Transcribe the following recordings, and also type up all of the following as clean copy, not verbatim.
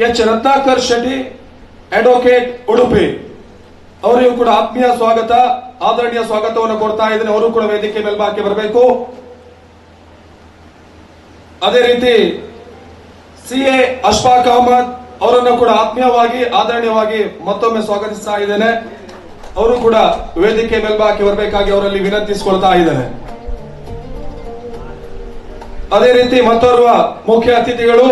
H Ratnakar Shetty, advocate, Udupi, ಅವರಿಗೂ ಕೂಡ ಆತ್ಮೀಯ ಸ್ವಾಗತ, ಆದರಣೀಯ ಸ್ವಾಗತವನ್ನು ಕೊಡ್ತಾ ಇದ್ದೇನೆ. ಅವರು ಕೂಡ ವೇದಿಕೆ ಮೇಲ್ಭಾಗಕ್ಕೆ ಬರಬೇಕು. ಅದೇ ರೀತಿ CA ಅಶ್ಫಾಕ್ ಅಹಮದ್ ಅವರನ್ನು ಕೂಡ ಆತ್ಮೀಯವಾಗಿ ಆದರಣೀಯವಾಗಿ ಮತ್ತೊಮ್ಮೆ ಸ್ವಾಗತಿಸ್ತಾ ಇದ್ದೇನೆ. ಅವರು ಕೂಡ ವೇದಿಕೆ ಮೇಲ್ಭಾಗಕ್ಕೆ ಬರಬೇಕಾಗಿ ಅವರಲ್ಲಿ ವಿನಂತಿಸಿಕೊಳ್ತಾ ಇದ್ದೇನೆ. ಅದೇ ರೀತಿ ಮತ್ತೋರ್ವ ಮುಖ್ಯ ಅತಿಥಿಗಳು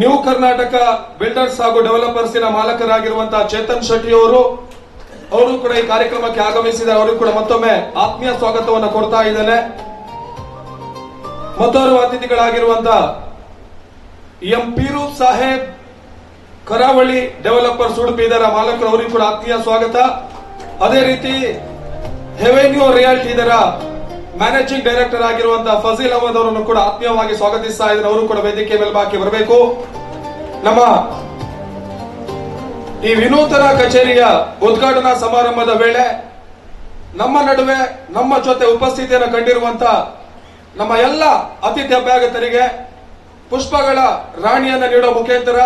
ನ್ಯೂ ಕರ್ನಾಟಕ ಬಿಲ್ಡರ್ಸ್ ಹಾಗೂ ಡೆವಲಪರ್ಸ್ನ ಮಾಲಕರಾಗಿರುವಂತಹ ಚೇತನ್ ಶೆಟ್ಟಿ ಅವರು ಕೂಡ ಈ ಕಾರ್ಯಕ್ರಮಕ್ಕೆ ಆಗಮಿಸಿದ್ದಾರೆ. ಅವರು ಕೂಡ ಮತ್ತೊಮ್ಮೆ ಆತ್ಮೀಯ ಸ್ವಾಗತವನ್ನು ಕೊಡ್ತಾ ಇದ್ದೇನೆ. ಮತ್ತೋರ್ವ ಅತಿಥಿಗಳಾಗಿರುವಂತಹ ಎಂ ಪೀರೂಪ್ ಸಾಹೇಬ್, ಕರಾವಳಿ ಡೆವಲಪರ್ಸ್ ಉಡುಪಿ, ಇದರ ಮಾಲಕರು, ಅವರಿಗೂ ಕೂಡ ಆತ್ಮೀಯ ಸ್ವಾಗತ. ಅದೇ ರೀತಿ ಹೆವೆನ್ಯೂ ರಿಯಾಲ್ಟಿ ಇದರ ಮ್ಯಾನೇಜಿಂಗ್ ಡೈರೆಕ್ಟರ್ ಆಗಿರುವಂತಹ ಫಜೀಲ್ ಅಹಮದ್ ಅವರನ್ನು ಕೂಡ ಆತ್ಮೀಯವಾಗಿ ಸ್ವಾಗತಿಸ್ತಾ ಇದ್ದಾರೆ. ಅವರು ಕೂಡ ವೇದಿಕೆ ಮೇಲ್ಭಾಗಕ್ಕೆ ಬರಬೇಕು. ನಮ್ಮ ಈ ವಿನೂತನ ಕಚೇರಿಯ ಉದ್ಘಾಟನಾ ಸಮಾರಂಭದ ವೇಳೆ ನಮ್ಮ ನಡುವೆ ನಮ್ಮ ಜೊತೆ ಉಪಸ್ಥಿತಿಯನ್ನು ಕಂಡಿರುವಂತಹ ನಮ್ಮ ಎಲ್ಲ ಅತಿಥಿ ಅಭ್ಯಾಗತರಿಗೆ ಪುಷ್ಪಗಳ ರಾಣಿಯನ್ನು ನೀಡುವ ಮುಖಾಂತರ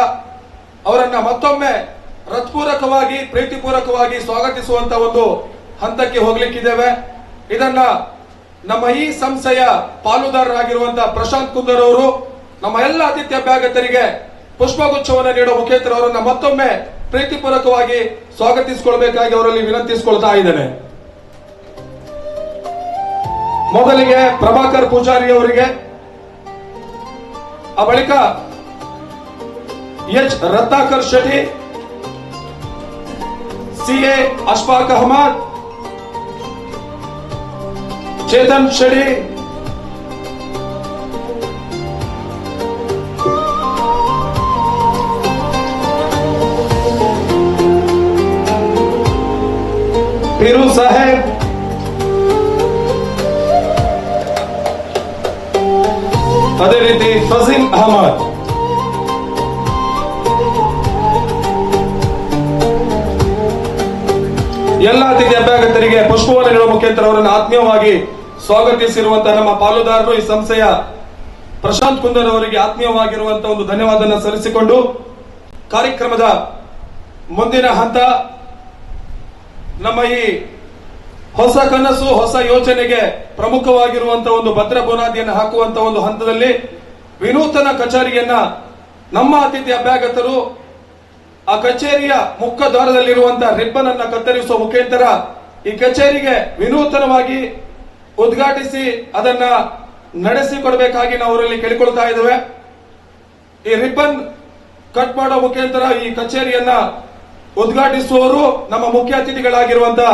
ಅವರನ್ನ ಮತ್ತೊಮ್ಮೆ ಹೃತ್ಪೂರ್ವಕವಾಗಿ ಪ್ರೀತಿಪೂರ್ವಕವಾಗಿ ಸ್ವಾಗತಿಸುವಂತ ಒಂದು ಹಂತಕ್ಕೆ ಹೋಗ್ಲಿಕ್ಕಿದ್ದೇವೆ. ಇದನ್ನ ನಮ್ಮ ಈ ಸಂಸ್ಥೆಯ ಪಾಲುದಾರರಾಗಿರುವಂತಹ ಪ್ರಶಾಂತ್ ಕುಂದರ್ ಅವರು ನಮ್ಮ ಎಲ್ಲ ಅತಿಥಿ ಅಭ್ಯಾಗತರಿಗೆ ಪುಷ್ಪಗುಚ್ಛವನ್ನು ನೀಡುವ ಮುಖಾಂತರ ಅವರನ್ನ ಮತ್ತೊಮ್ಮೆ ಪ್ರೀತಿಪೂರ್ವಕವಾಗಿ ಸ್ವಾಗತಿಸಿಕೊಳ್ಬೇಕಾಗಿ ಅವರಲ್ಲಿ ವಿನಂತಿಸಿಕೊಳ್ತಾ ಇದ್ದೇನೆ. ಮೊದಲಿಗೆ ಪ್ರಭಾಕರ್ ಪೂಜಾರಿ ಅವರಿಗೆ, ಆ ಬಳಿಕ ಎಚ್ ರತ್ನಾಕರ್ ಶೆಟ್ಟಿ, CA ಅಶ್ಫಾಕ್ ಅಹಮದ್, ಚೇತನ್ ಶೆಟ್ಟಿ, ಪೀರೂ ಸಾಹೇಬ್, ಅದೇ ರೀತಿ ಫಜೀಲ್ ಅಹಮದ್. ಎಲ್ಲ ಅತಿಥಿ ಅಭ್ಯಾಗತರಿಗೆ ಪುಷ್ಪವನ್ನು ನೀಡುವ ಮುಖಾಂತರ ಅವರನ್ನು ಆತ್ಮೀಯವಾಗಿ ಸ್ವಾಗತಿಸಿರುವಂತಹ ನಮ್ಮ ಪಾಲುದಾರರು ಈ ಸಂಸ್ಥೆಯ ಪ್ರಶಾಂತ್ ಕುಂದರ್ ಅವರಿಗೆ ಆತ್ಮೀಯವಾಗಿರುವಂತಹ ಒಂದು ಧನ್ಯವಾದವನ್ನು ಸಲ್ಲಿಸಿಕೊಂಡು ಕಾರ್ಯಕ್ರಮದ ಮುಂದಿನ ಹಂತ, ನಮ್ಮ ಈ ಹೊಸ ಕನಸು ಹೊಸ ಯೋಜನೆಗೆ ಪ್ರಮುಖವಾಗಿರುವಂತಹ ಒಂದು ಭದ್ರ ಬುನಾದಿಯನ್ನು ಹಾಕುವಂತಹ ಒಂದು ಹಂತದಲ್ಲಿ ವಿನೂತನ ಕಚೇರಿಯನ್ನ ನಮ್ಮ ಅತಿಥಿ ಅಭ್ಯಾಗತರು ಆ ಕಚೇರಿಯ ಮುಖ್ಯ ದ್ವಾರದಲ್ಲಿರುವಂತಹ ರಿಬ್ಬನ್ ಅನ್ನ ಕತ್ತರಿಸುವ ಮುಖಾಂತರ ಈ ಕಚೇರಿಗೆ ವಿನೂತನವಾಗಿ ಉದ್ಘಾಟಿಸಿ ಅದನ್ನ ನಡೆಸಿಕೊಡಬೇಕಾಗಿ ನಾವು ಅವರಲ್ಲಿ ಕೇಳಿಕೊಳ್ತಾ ಇದ್ದೇವೆ. ಈ ರಿಬ್ಬನ್ ಕಟ್ ಮಾಡೋ ಮುಖಾಂತರ ಈ ಕಚೇರಿಯನ್ನ ಉದ್ಘಾಟಿಸುವವರು ನಮ್ಮ ಮುಖ್ಯ ಅತಿಥಿಗಳಾಗಿರುವಂತಹ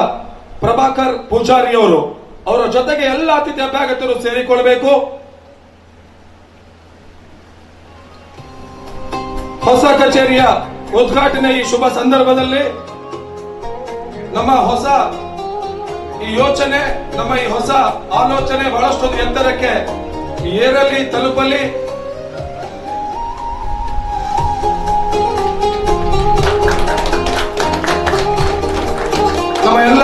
ಪ್ರಭಾಕರ್ ಪೂಜಾರಿ ಅವರು. ಅವರ ಜೊತೆಗೆ ಎಲ್ಲ ಅತಿಥಿ ಅಭ್ಯಾಗತರು ಸೇರಿಕೊಳ್ಳಬೇಕು. ಹೊಸ ಕಚೇರಿಯ ಉದ್ಘಾಟನೆ ಈ ಶುಭ ಸಂದರ್ಭದಲ್ಲಿ ನಮ್ಮ ಹೊಸ ಈ ಯೋಚನೆ, ನಮ್ಮ ಈ ಹೊಸ ಆಲೋಚನೆ ಬಹಳಷ್ಟೊಂದು ಎತ್ತರಕ್ಕೆ ಏರಲಿ, ತಲುಪಲಿ. ನಮ್ಮ ಎಲ್ಲ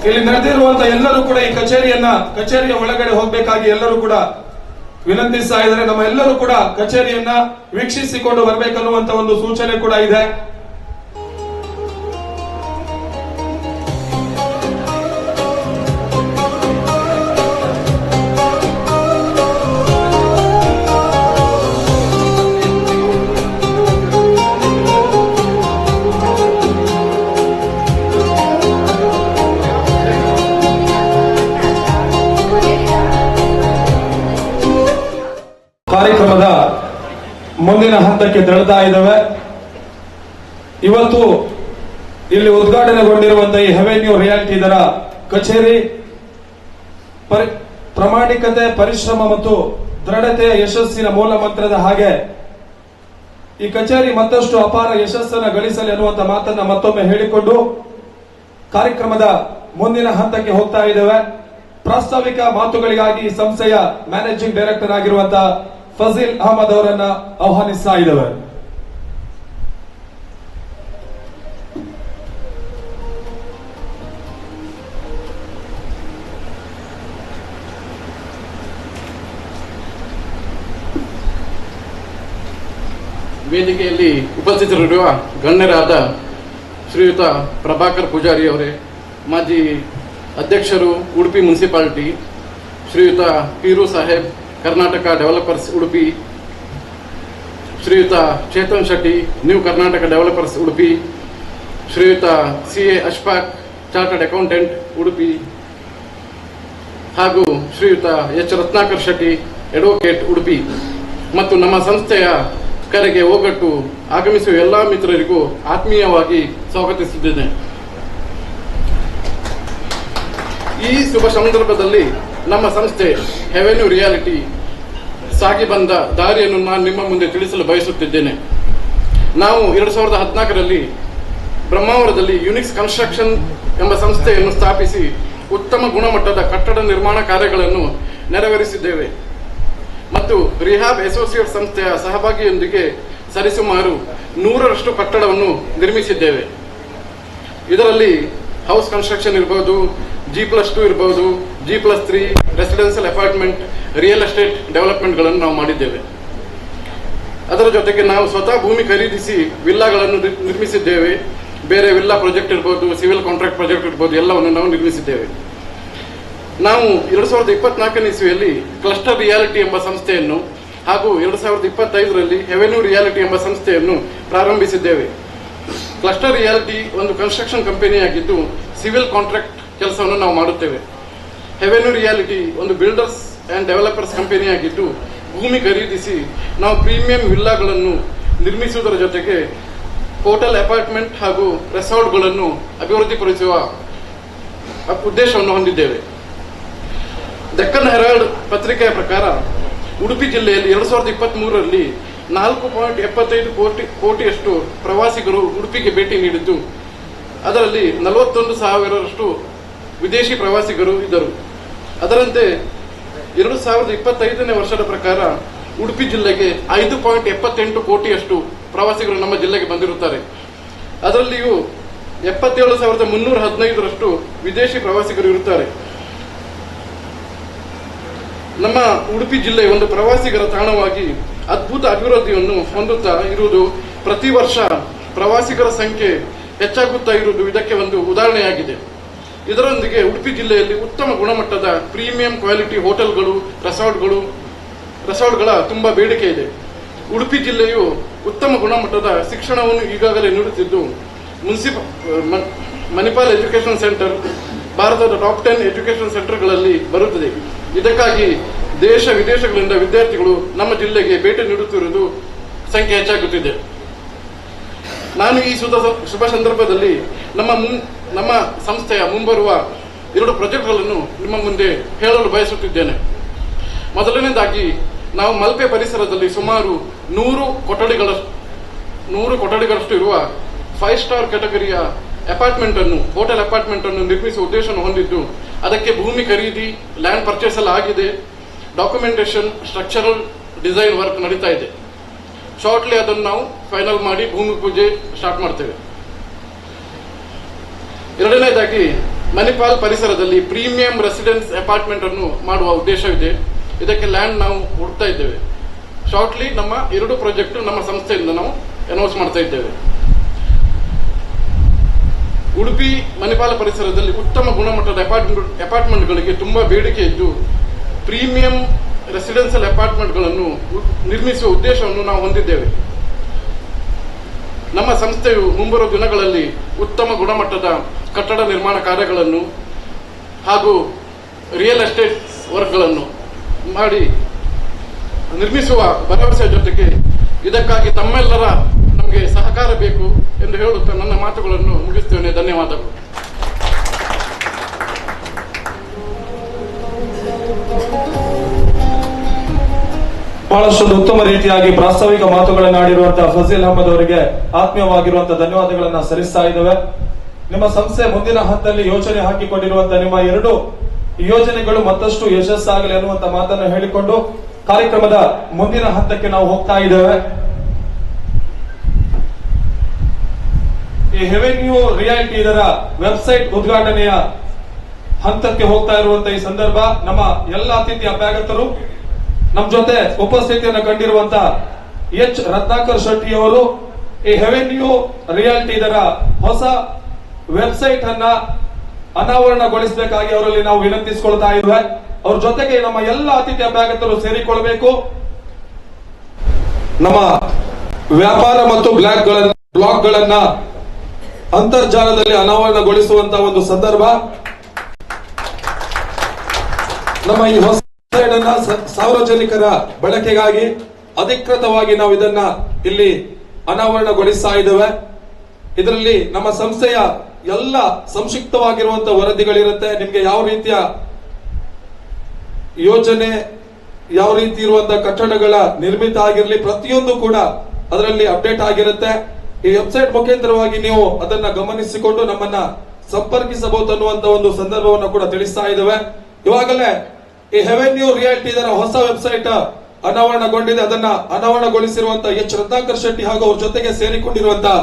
ಇಲ್ಲಿ ನಡೆದಿರುವಂತಹ ಎಲ್ಲರೂ ಕೂಡ ಈ ಕಚೇರಿಯ ಒಳಗಡೆ ಹೋಗಬೇಕಾಗಿ ಎಲ್ಲರೂ ಕೂಡ ವಿನಂತಿಸ್ತಾ ಇದ್ದಾರೆ. ನಮ್ಮ ಎಲ್ಲರೂ ಕೂಡ ಕಚೇರಿಯನ್ನ ವೀಕ್ಷಿಸಿಕೊಂಡು ಬರಬೇಕನ್ನುವಂತ ಒಂದು ಸೂಚನೆ ಕೂಡ ಇದೆ. ಕಾರ್ಯಕ್ರಮದ ಮುಂದಿನ ಹಂತಕ್ಕೆ ತೆರಳುತ್ತಾ ಇದ್ದೇವೆ. ಇವತ್ತು ಇಲ್ಲಿ ಉದ್ಘಾಟನೆಗೊಂಡಿರುವಂತಹ ಈ ಹೆವೆನ್ಯೂ ರಿಯಾಲ್ಟಿ ಇದರ ಕಚೇರಿ ಪ್ರಾಮಾಣಿಕತೆ, ಪರಿಶ್ರಮ ಮತ್ತು ದೃಢತೆಯ ಯಶಸ್ಸಿನ ಮೂಲ ಮಂತ್ರದ ಹಾಗೆ ಈ ಕಚೇರಿ ಮತ್ತಷ್ಟು ಅಪಾರ ಯಶಸ್ಸನ್ನು ಗಳಿಸಲಿ ಅನ್ನುವಂತ ಮಾತನ್ನ ಮತ್ತೊಮ್ಮೆ ಹೇಳಿಕೊಂಡು ಕಾರ್ಯಕ್ರಮದ ಮುಂದಿನ ಹಂತಕ್ಕೆ ಹೋಗ್ತಾ ಇದ್ದೇವೆ. ಪ್ರಾಸ್ತಾವಿಕ ಮಾತುಗಳಿಗಾಗಿ ಸಂಸ್ಥೆಯ ಮ್ಯಾನೇಜಿಂಗ್ ಡೈರೆಕ್ಟರ್ ಆಗಿರುವಂತಹ ಫಜೀಲ್ ಅಹಮದ್ ಅವರನ್ನ ಆಹ್ವಾನಿಸ್ತಾ ಇದ್ದೇವೆ. ವೇದಿಕೆಯಲ್ಲಿ ಉಪಸ್ಥಿತರಿರುವ ಗಣ್ಯರಾದ ಶ್ರೀಯುತ ಪ್ರಭಾಕರ್ ಪೂಜಾರಿ ಅವರೇ, ಮಾಜಿ ಅಧ್ಯಕ್ಷರು ಉಡುಪಿ ಮುನ್ಸಿಪಾಲಿಟಿ, ಶ್ರೀಯುತ ಪೀರು ಸಾಹೇಬ್, ಕರ್ನಾಟಕ ಡೆವಲಪರ್ಸ್ ಉಡುಪಿ, ಶ್ರೀಯುತ ಚೇತನ್ ಶೆಟ್ಟಿ, ನ್ಯೂ ಕರ್ನಾಟಕ ಡೆವಲಪರ್ಸ್ ಉಡುಪಿ, ಶ್ರೀಯುತ CA Ashfaq, chartered accountant Udupi, ಹಾಗೂ ಶ್ರೀಯುತ H ರತ್ನಾಕರ್ ಶೆಟ್ಟಿ, ಅಡ್ವೊಕೇಟ್ ಉಡುಪಿ, ಮತ್ತು ನಮ್ಮ ಸಂಸ್ಥೆಯ ಕರೆಗೆ ಒಗ್ಗಟ್ಟು ಆಗಮಿಸುವ ಎಲ್ಲಾ ಮಿತ್ರರಿಗೂ ಆತ್ಮೀಯವಾಗಿ ಸ್ವಾಗತಿಸುತ್ತಿದ್ದೇನೆ. ಈ ಶುಭ ಸಂದರ್ಭದಲ್ಲಿ ನಮ್ಮ ಸಂಸ್ಥೆ ಹೆವೆನ್ಯೂ ರಿಯಾಲಿಟಿ ಸಾಗಿ ಬಂದ ದಾರಿಯನ್ನು ನಾನು ನಿಮ್ಮ ಮುಂದೆ ತಿಳಿಸಲು ಬಯಸುತ್ತಿದ್ದೇನೆ. ನಾವು 2014ರಲ್ಲಿ ಬ್ರಹ್ಮಾವರದಲ್ಲಿ ಯುನಿಕ್ಸ್ ಕನ್ಸ್ಟ್ರಕ್ಷನ್ ಎಂಬ ಸಂಸ್ಥೆಯನ್ನು ಸ್ಥಾಪಿಸಿ ಉತ್ತಮ ಗುಣಮಟ್ಟದ ಕಟ್ಟಡ ನಿರ್ಮಾಣ ಕಾರ್ಯಗಳನ್ನು ನೆರವೇರಿಸಿದ್ದೇವೆ ಮತ್ತು ರಿಹಾಬ್ ಅಸೋಸಿಯೇಟ್ ಸಂಸ್ಥೆಯ ಸಹಭಾಗಿಯೊಂದಿಗೆ ಸರಿಸುಮಾರು 100ರಷ್ಟು ಕಟ್ಟಡವನ್ನು ನಿರ್ಮಿಸಿದ್ದೇವೆ. ಇದರಲ್ಲಿ ಹೌಸ್ ಕನ್ಸ್ಟ್ರಕ್ಷನ್ ಇರಬಹುದು, G+2 ಇರಬಹುದು, G+3 residential apartment, real estate ಡೆವಲಪ್ಮೆಂಟ್ಗಳನ್ನು ನಾವು ಮಾಡಿದ್ದೇವೆ. ಅದರ ಜೊತೆಗೆ ನಾವು ಸ್ವತಃ ಭೂಮಿ ಖರೀದಿಸಿ ವಿಲ್ಲಾಗಳನ್ನು ನಿರ್ಮಿಸಿದ್ದೇವೆ. ಬೇರೆ ವಿಲ್ಲಾ ಪ್ರಾಜೆಕ್ಟ್ ಇರ್ಬೋದು, ಸಿವಿಲ್ ಕಾಂಟ್ರಾಕ್ಟ್ ಪ್ರಾಜೆಕ್ಟ್ ಇರ್ಬೋದು, ಎಲ್ಲವನ್ನು ನಾವು ನಿರ್ಮಿಸಿದ್ದೇವೆ. ನಾವು 2024ನೇ ಇಸ್ವಿಯಲ್ಲಿ ಕ್ಲಸ್ಟರ್ ರಿಯಾಲಿಟಿ ಎಂಬ ಸಂಸ್ಥೆಯನ್ನು ಹಾಗೂ 2025ರಲ್ಲಿ ಹೆವೆನ್ಯೂ ರಿಯಾಲಿಟಿ ಎಂಬ ಸಂಸ್ಥೆಯನ್ನು ಪ್ರಾರಂಭಿಸಿದ್ದೇವೆ. ಕ್ಲಸ್ಟರ್ ರಿಯಾಲಿಟಿ ಒಂದು ಕನ್ಸ್ಟ್ರಕ್ಷನ್ ಕಂಪನಿಯಾಗಿದ್ದು ಸಿವಿಲ್ ಕಾಂಟ್ರಾಕ್ಟ್ ಕೆಲಸವನ್ನು ನಾವು ಮಾಡುತ್ತೇವೆ. ಹೆವೆನ್ಯೂ ರಿಯಾಲಿಟಿ ಒಂದು ಬಿಲ್ಡರ್ಸ್ ಆ್ಯಂಡ್ ಡೆವಲಪರ್ಸ್ ಕಂಪನಿಯಾಗಿದ್ದು ಭೂಮಿ ಖರೀದಿಸಿ ನಾವು ಪ್ರೀಮಿಯಂ ವಿಲ್ಲಾಗಳನ್ನು ನಿರ್ಮಿಸುವುದರ ಜೊತೆಗೆ ಹೋಟೆಲ್ ಅಪಾರ್ಟ್ಮೆಂಟ್ ಹಾಗೂ ರೆಸಾರ್ಟ್ಗಳನ್ನು ಅಭಿವೃದ್ಧಿಪಡಿಸುವ ಉದ್ದೇಶವನ್ನು ಹೊಂದಿದ್ದೇವೆ. ಡೆಕ್ಕನ್ ಹೆರಾಲ್ಡ್ ಪತ್ರಿಕೆಯ ಪ್ರಕಾರ ಉಡುಪಿ ಜಿಲ್ಲೆಯಲ್ಲಿ 2023ರಲ್ಲಿ 4.75 ಕೋಟಿಯಷ್ಟು ಪ್ರವಾಸಿಗರು ಉಡುಪಿಗೆ ಭೇಟಿ ನೀಡಿದ್ದು, ಅದರಲ್ಲಿ 41,000ರಷ್ಟು ವಿದೇಶಿ ಪ್ರವಾಸಿಗರು ಇದ್ದರು. ಅದರಂತೆ 2025ನೇ ವರ್ಷದ ಪ್ರಕಾರ ಉಡುಪಿ ಜಿಲ್ಲೆಗೆ 5.78 ಕೋಟಿಯಷ್ಟು ಪ್ರವಾಸಿಗರು ನಮ್ಮ ಜಿಲ್ಲೆಗೆ ಬಂದಿರುತ್ತಾರೆ. ಅದರಲ್ಲಿಯೂ 77,315ರಷ್ಟು ವಿದೇಶಿ ಪ್ರವಾಸಿಗರು ಇರುತ್ತಾರೆ. ನಮ್ಮ ಉಡುಪಿ ಜಿಲ್ಲೆ ಒಂದು ಪ್ರವಾಸಿಗರ ತಾಣವಾಗಿ ಅದ್ಭುತ ಅಭಿವೃದ್ಧಿಯನ್ನು ಹೊಂದುತ್ತಾ ಇರುವುದು, ಪ್ರತಿ ವರ್ಷ ಪ್ರವಾಸಿಗರ ಸಂಖ್ಯೆ ಹೆಚ್ಚಾಗುತ್ತಾ ಇರುವುದು ಇದಕ್ಕೆ ಒಂದು ಉದಾಹರಣೆಯಾಗಿದೆ. ಇದರೊಂದಿಗೆ ಉಡುಪಿ ಜಿಲ್ಲೆಯಲ್ಲಿ ಉತ್ತಮ ಗುಣಮಟ್ಟದ ಪ್ರೀಮಿಯಂ ಕ್ವಾಲಿಟಿ ಹೋಟೆಲ್ಗಳು, ರೆಸಾರ್ಟ್ಗಳ ತುಂಬ ಬೇಡಿಕೆ ಇದೆ. ಉಡುಪಿ ಜಿಲ್ಲೆಯು ಉತ್ತಮ ಗುಣಮಟ್ಟದ ಶಿಕ್ಷಣವನ್ನು ಈಗಾಗಲೇ ನೀಡುತ್ತಿದ್ದು ಮಣಿಪಾಲ್ ಎಜುಕೇಷನ್ ಸೆಂಟರ್ ಭಾರತದ ಟಾಪ್ 10 ಎಜುಕೇಷನ್ ಸೆಂಟರ್ಗಳಲ್ಲಿ ಬರುತ್ತದೆ. ಇದಕ್ಕಾಗಿ ದೇಶ ವಿದೇಶಗಳಿಂದ ವಿದ್ಯಾರ್ಥಿಗಳು ನಮ್ಮ ಜಿಲ್ಲೆಗೆ ಭೇಟಿ ನೀಡುತ್ತಿರುವುದು ಸಂಖ್ಯೆ ಹೆಚ್ಚಾಗುತ್ತಿದೆ. ನಾನು ಈ ಶುಭ ಸಂದರ್ಭದಲ್ಲಿ ನಮ್ಮ ಸಂಸ್ಥೆಯ ಮುಂಬರುವ 2 ಪ್ರಾಜೆಕ್ಟ್ಗಳನ್ನು ನಿಮ್ಮ ಮುಂದೆ ಹೇಳಲು ಬಯಸುತ್ತಿದ್ದೇನೆ. ಮೊದಲನೇದಾಗಿ ನಾವು ಮಲ್ಪೆ ಪರಿಸರದಲ್ಲಿ ಸುಮಾರು 100 ಕೊಠಡಿಗಳಷ್ಟು ಇರುವ 5 ಸ್ಟಾರ್ ಕ್ಯಾಟಗರಿಯ ಹೋಟೆಲ್ ಅಪಾರ್ಟ್ಮೆಂಟ್ ಅನ್ನು ನಿರ್ಮಿಸುವ ಉದ್ದೇಶವನ್ನು ಹೊಂದಿದ್ದು, ಅದಕ್ಕೆ ಭೂಮಿ ಖರೀದಿ, ಲ್ಯಾಂಡ್ ಪರ್ಚೇಸ್ ಎಲ್ಲ ಆಗಿದೆ. ಡಾಕ್ಯುಮೆಂಟೇಶನ್, ಸ್ಟ್ರಕ್ಚರಲ್ ಡಿಸೈನ್ ವರ್ಕ್ ನಡೀತಾ ಇದೆ. ಶಾರ್ಟ್ಲಿ ಅದನ್ನು ನಾವು ಫೈನಲ್ ಮಾಡಿ ಭೂಮಿ ಪೂಜೆ ಸ್ಟಾರ್ಟ್ ಮಾಡ್ತೇವೆ. ಎರಡನೇದಾಗಿ ಮಣಿಪಾಲ್ ಪರಿಸರದಲ್ಲಿ ಪ್ರೀಮಿಯಂ ರೆಸಿಡೆನ್ಸ್ ಅಪಾರ್ಟ್ಮೆಂಟ್ ಅನ್ನು ಮಾಡುವ ಉದ್ದೇಶವಿದೆ. ಇದಕ್ಕೆ ಲ್ಯಾಂಡ್ ನಾವು ಹುಡುಕ್ತಾ ಇದ್ದೇವೆ. ಶಾರ್ಟ್ಲಿ ನಮ್ಮ 2 ಪ್ರಾಜೆಕ್ಟ್ ನಮ್ಮ ಸಂಸ್ಥೆಯಿಂದ ನಾವು ಅನೌನ್ಸ್ ಮಾಡ್ತಾ ಇದ್ದೇವೆ. ಉಡುಪಿ ಮಣಿಪಾಲ ಪರಿಸರದಲ್ಲಿ ಉತ್ತಮ ಗುಣಮಟ್ಟದ ಅಪಾರ್ಟ್ಮೆಂಟ್ಗಳಿಗೆ ತುಂಬಾ ಬೇಡಿಕೆ ಇದ್ದು, ಪ್ರೀಮಿಯಂ ರೆಸಿಡೆನ್ಷಿಯಲ್ ಅಪಾರ್ಟ್ಮೆಂಟ್ಗಳನ್ನು ನಿರ್ಮಿಸುವ ಉದ್ದೇಶವನ್ನು ನಾವು ಹೊಂದಿದ್ದೇವೆ. ನಮ್ಮ ಸಂಸ್ಥೆಯು ಮುಂಬರುವ ದಿನಗಳಲ್ಲಿ ಉತ್ತಮ ಗುಣಮಟ್ಟದ ಕಟ್ಟಡ ನಿರ್ಮಾಣ ಕಾರ್ಯಗಳನ್ನು ಹಾಗೂ ರಿಯಲ್ ಎಸ್ಟೇಟ್ ವರ್ಕ್ಗಳನ್ನು ಮಾಡಿ ನಿರ್ಮಿಸುವ ಭರವಸೆ ಜೊತೆಗೆ ಇದಕ್ಕಾಗಿ ತಮ್ಮೆಲ್ಲರ ನಮಗೆ ಸಹಕಾರ ಬೇಕು ಎಂದು ಹೇಳುತ್ತಾ ನನ್ನ ಮಾತುಗಳನ್ನು ಮುಗಿಸ್ತೇನೆ. ಧನ್ಯವಾದಗಳು. ಬಹಳಷ್ಟು ಉತ್ತಮ ರೀತಿಯಾಗಿ ಪ್ರಾಸ್ತಾವಿಕ ಮಾತುಗಳನ್ನಾಡಿರುವಂತಹ ಫಜೀಲ್ ಅಹಮದ್ ಅವರಿಗೆ ಆತ್ಮೀಯವಾಗಿರುವಂತಹ ಧನ್ಯವಾದಗಳನ್ನ ಸಲ್ಲಿಸ್ತಾ ಇದ್ದೇವೆ. ನಿಮ್ಮ ಸಂಸ್ಥೆ ಮುಂದಿನ ಹಂತದಲ್ಲಿ ಯೋಜನೆ ಹಾಕಿಕೊಂಡಿರುವಂತಹ ನಿಮ್ಮ 2 ಯೋಜನೆಗಳು ಮತ್ತಷ್ಟು ಯಶಸ್ಸಾಗಲಿ ಅನ್ನುವಂತ ಮಾತನ್ನು ಹೇಳಿಕೊಂಡು ಕಾರ್ಯಕ್ರಮದ ಮುಂದಿನ ಹಂತಕ್ಕೆ ನಾವು ಹೋಗ್ತಾ ಇದ್ದೇವೆ. ಈ ಹೆವೆನ್ಯೂ ರಿಯಾಲಿಟಿ ಇದರ ವೆಬ್ಸೈಟ್ ಉದ್ಘಾಟನೆಯ ಹಂತಕ್ಕೆ ಹೋಗ್ತಾ ಇರುವಂತಹ ಈ ಸಂದರ್ಭ ನಮ್ಮ ಎಲ್ಲ ಅತಿಥಿ ಅಭ್ಯಾಗತರು ನಮ್ಮ ಜೊತೆ ಉಪಸ್ಥಿತಿಯನ್ನು ಕಂಡಿರುವಂತಹ ಎಚ್ ರತ್ನಾಕರ್ ಶೆಟ್ಟಿ ಅವರು ಈ ಹೆವೆನ್ಯೂ ರಿಯಾಲಿಟಿ ಇದರ ಹೊಸ ವೆಬ್ಸೈಟ್ ಅನ್ನ ಅನಾವರಣಗೊಳಿಸಬೇಕಾಗಿ ಅವರಲ್ಲಿ ನಾವು ವಿನಂತಿಸಿಕೊಳ್ತಾ ಇದ್ದೇವೆ. ಅವ್ರ ಜೊತೆಗೆ ನಮ್ಮ ಎಲ್ಲ ಅತಿಥಿ ಅಭ್ಯಾಗತರು ಸೇರಿಕೊಳ್ಳಬೇಕು. ನಮ್ಮ ವ್ಯಾಪಾರ ಮತ್ತು ಬ್ಲಾಗ್ಗಳನ್ನ ಅಂತರ್ಜಾಲದಲ್ಲಿ ಅನಾವರಣಗೊಳಿಸುವಂತಹ ಒಂದು ಸಂದರ್ಭ. ನಮ್ಮ ಈ ಹೊಸ ಅನ್ನ ಸಾರ್ವಜನಿಕರ ಬಳಕೆಗಾಗಿ ಅಧಿಕೃತವಾಗಿ ನಾವು ಇದನ್ನ ಇಲ್ಲಿ ಅನಾವರಣಗೊಳಿಸ್ತಾ ಇದ್ದೇವೆ. ಇದರಲ್ಲಿ ನಮ್ಮ ಸಂಸ್ಥೆಯ ಎಲ್ಲ ಸಂಕ್ಷಿಪ್ತವಾಗಿರುವಂತಹ ವರದಿಗಳಿರುತ್ತೆ. ನಿಮ್ಗೆ ಯಾವ ರೀತಿಯ ಯೋಜನೆ, ಯಾವ ರೀತಿ ಇರುವಂತಹ ಕಟ್ಟಡಗಳ ನಿರ್ಮಿತ ಆಗಿರಲಿ, ಪ್ರತಿಯೊಂದು ಕೂಡ ಅದರಲ್ಲಿ ಅಪ್ಡೇಟ್ ಆಗಿರುತ್ತೆ. ಈ ವೆಬ್ಸೈಟ್ ಮುಖಾಂತರವಾಗಿ ನೀವು ಅದನ್ನ ಗಮನಿಸಿಕೊಂಡು ನಮ್ಮನ್ನ ಸಂಪರ್ಕಿಸಬಹುದು ಅನ್ನುವಂತ ಒಂದು ಸಂದರ್ಭವನ್ನು ಕೂಡ ತಿಳಿಸ್ತಾ ಇದ್ದೇವೆ. ಇವಾಗಲೇ ಈ ಹೆವೆನ್ಯೂ ರಿಯಾಲಿಟಿ ಇದರ ಹೊಸ ವೆಬ್ಸೈಟ್ ಅನಾವರಣಗೊಂಡಿದೆ. ಅದನ್ನ ಅನಾವರಣಗೊಳಿಸಿರುವಂತಹ ಎಚ್ ರತ್ನಾಕರ್ ಶೆಟ್ಟಿ ಹಾಗೂ ಅವ್ರ ಜೊತೆಗೆ ಸೇರಿಕೊಂಡಿರುವಂತಹ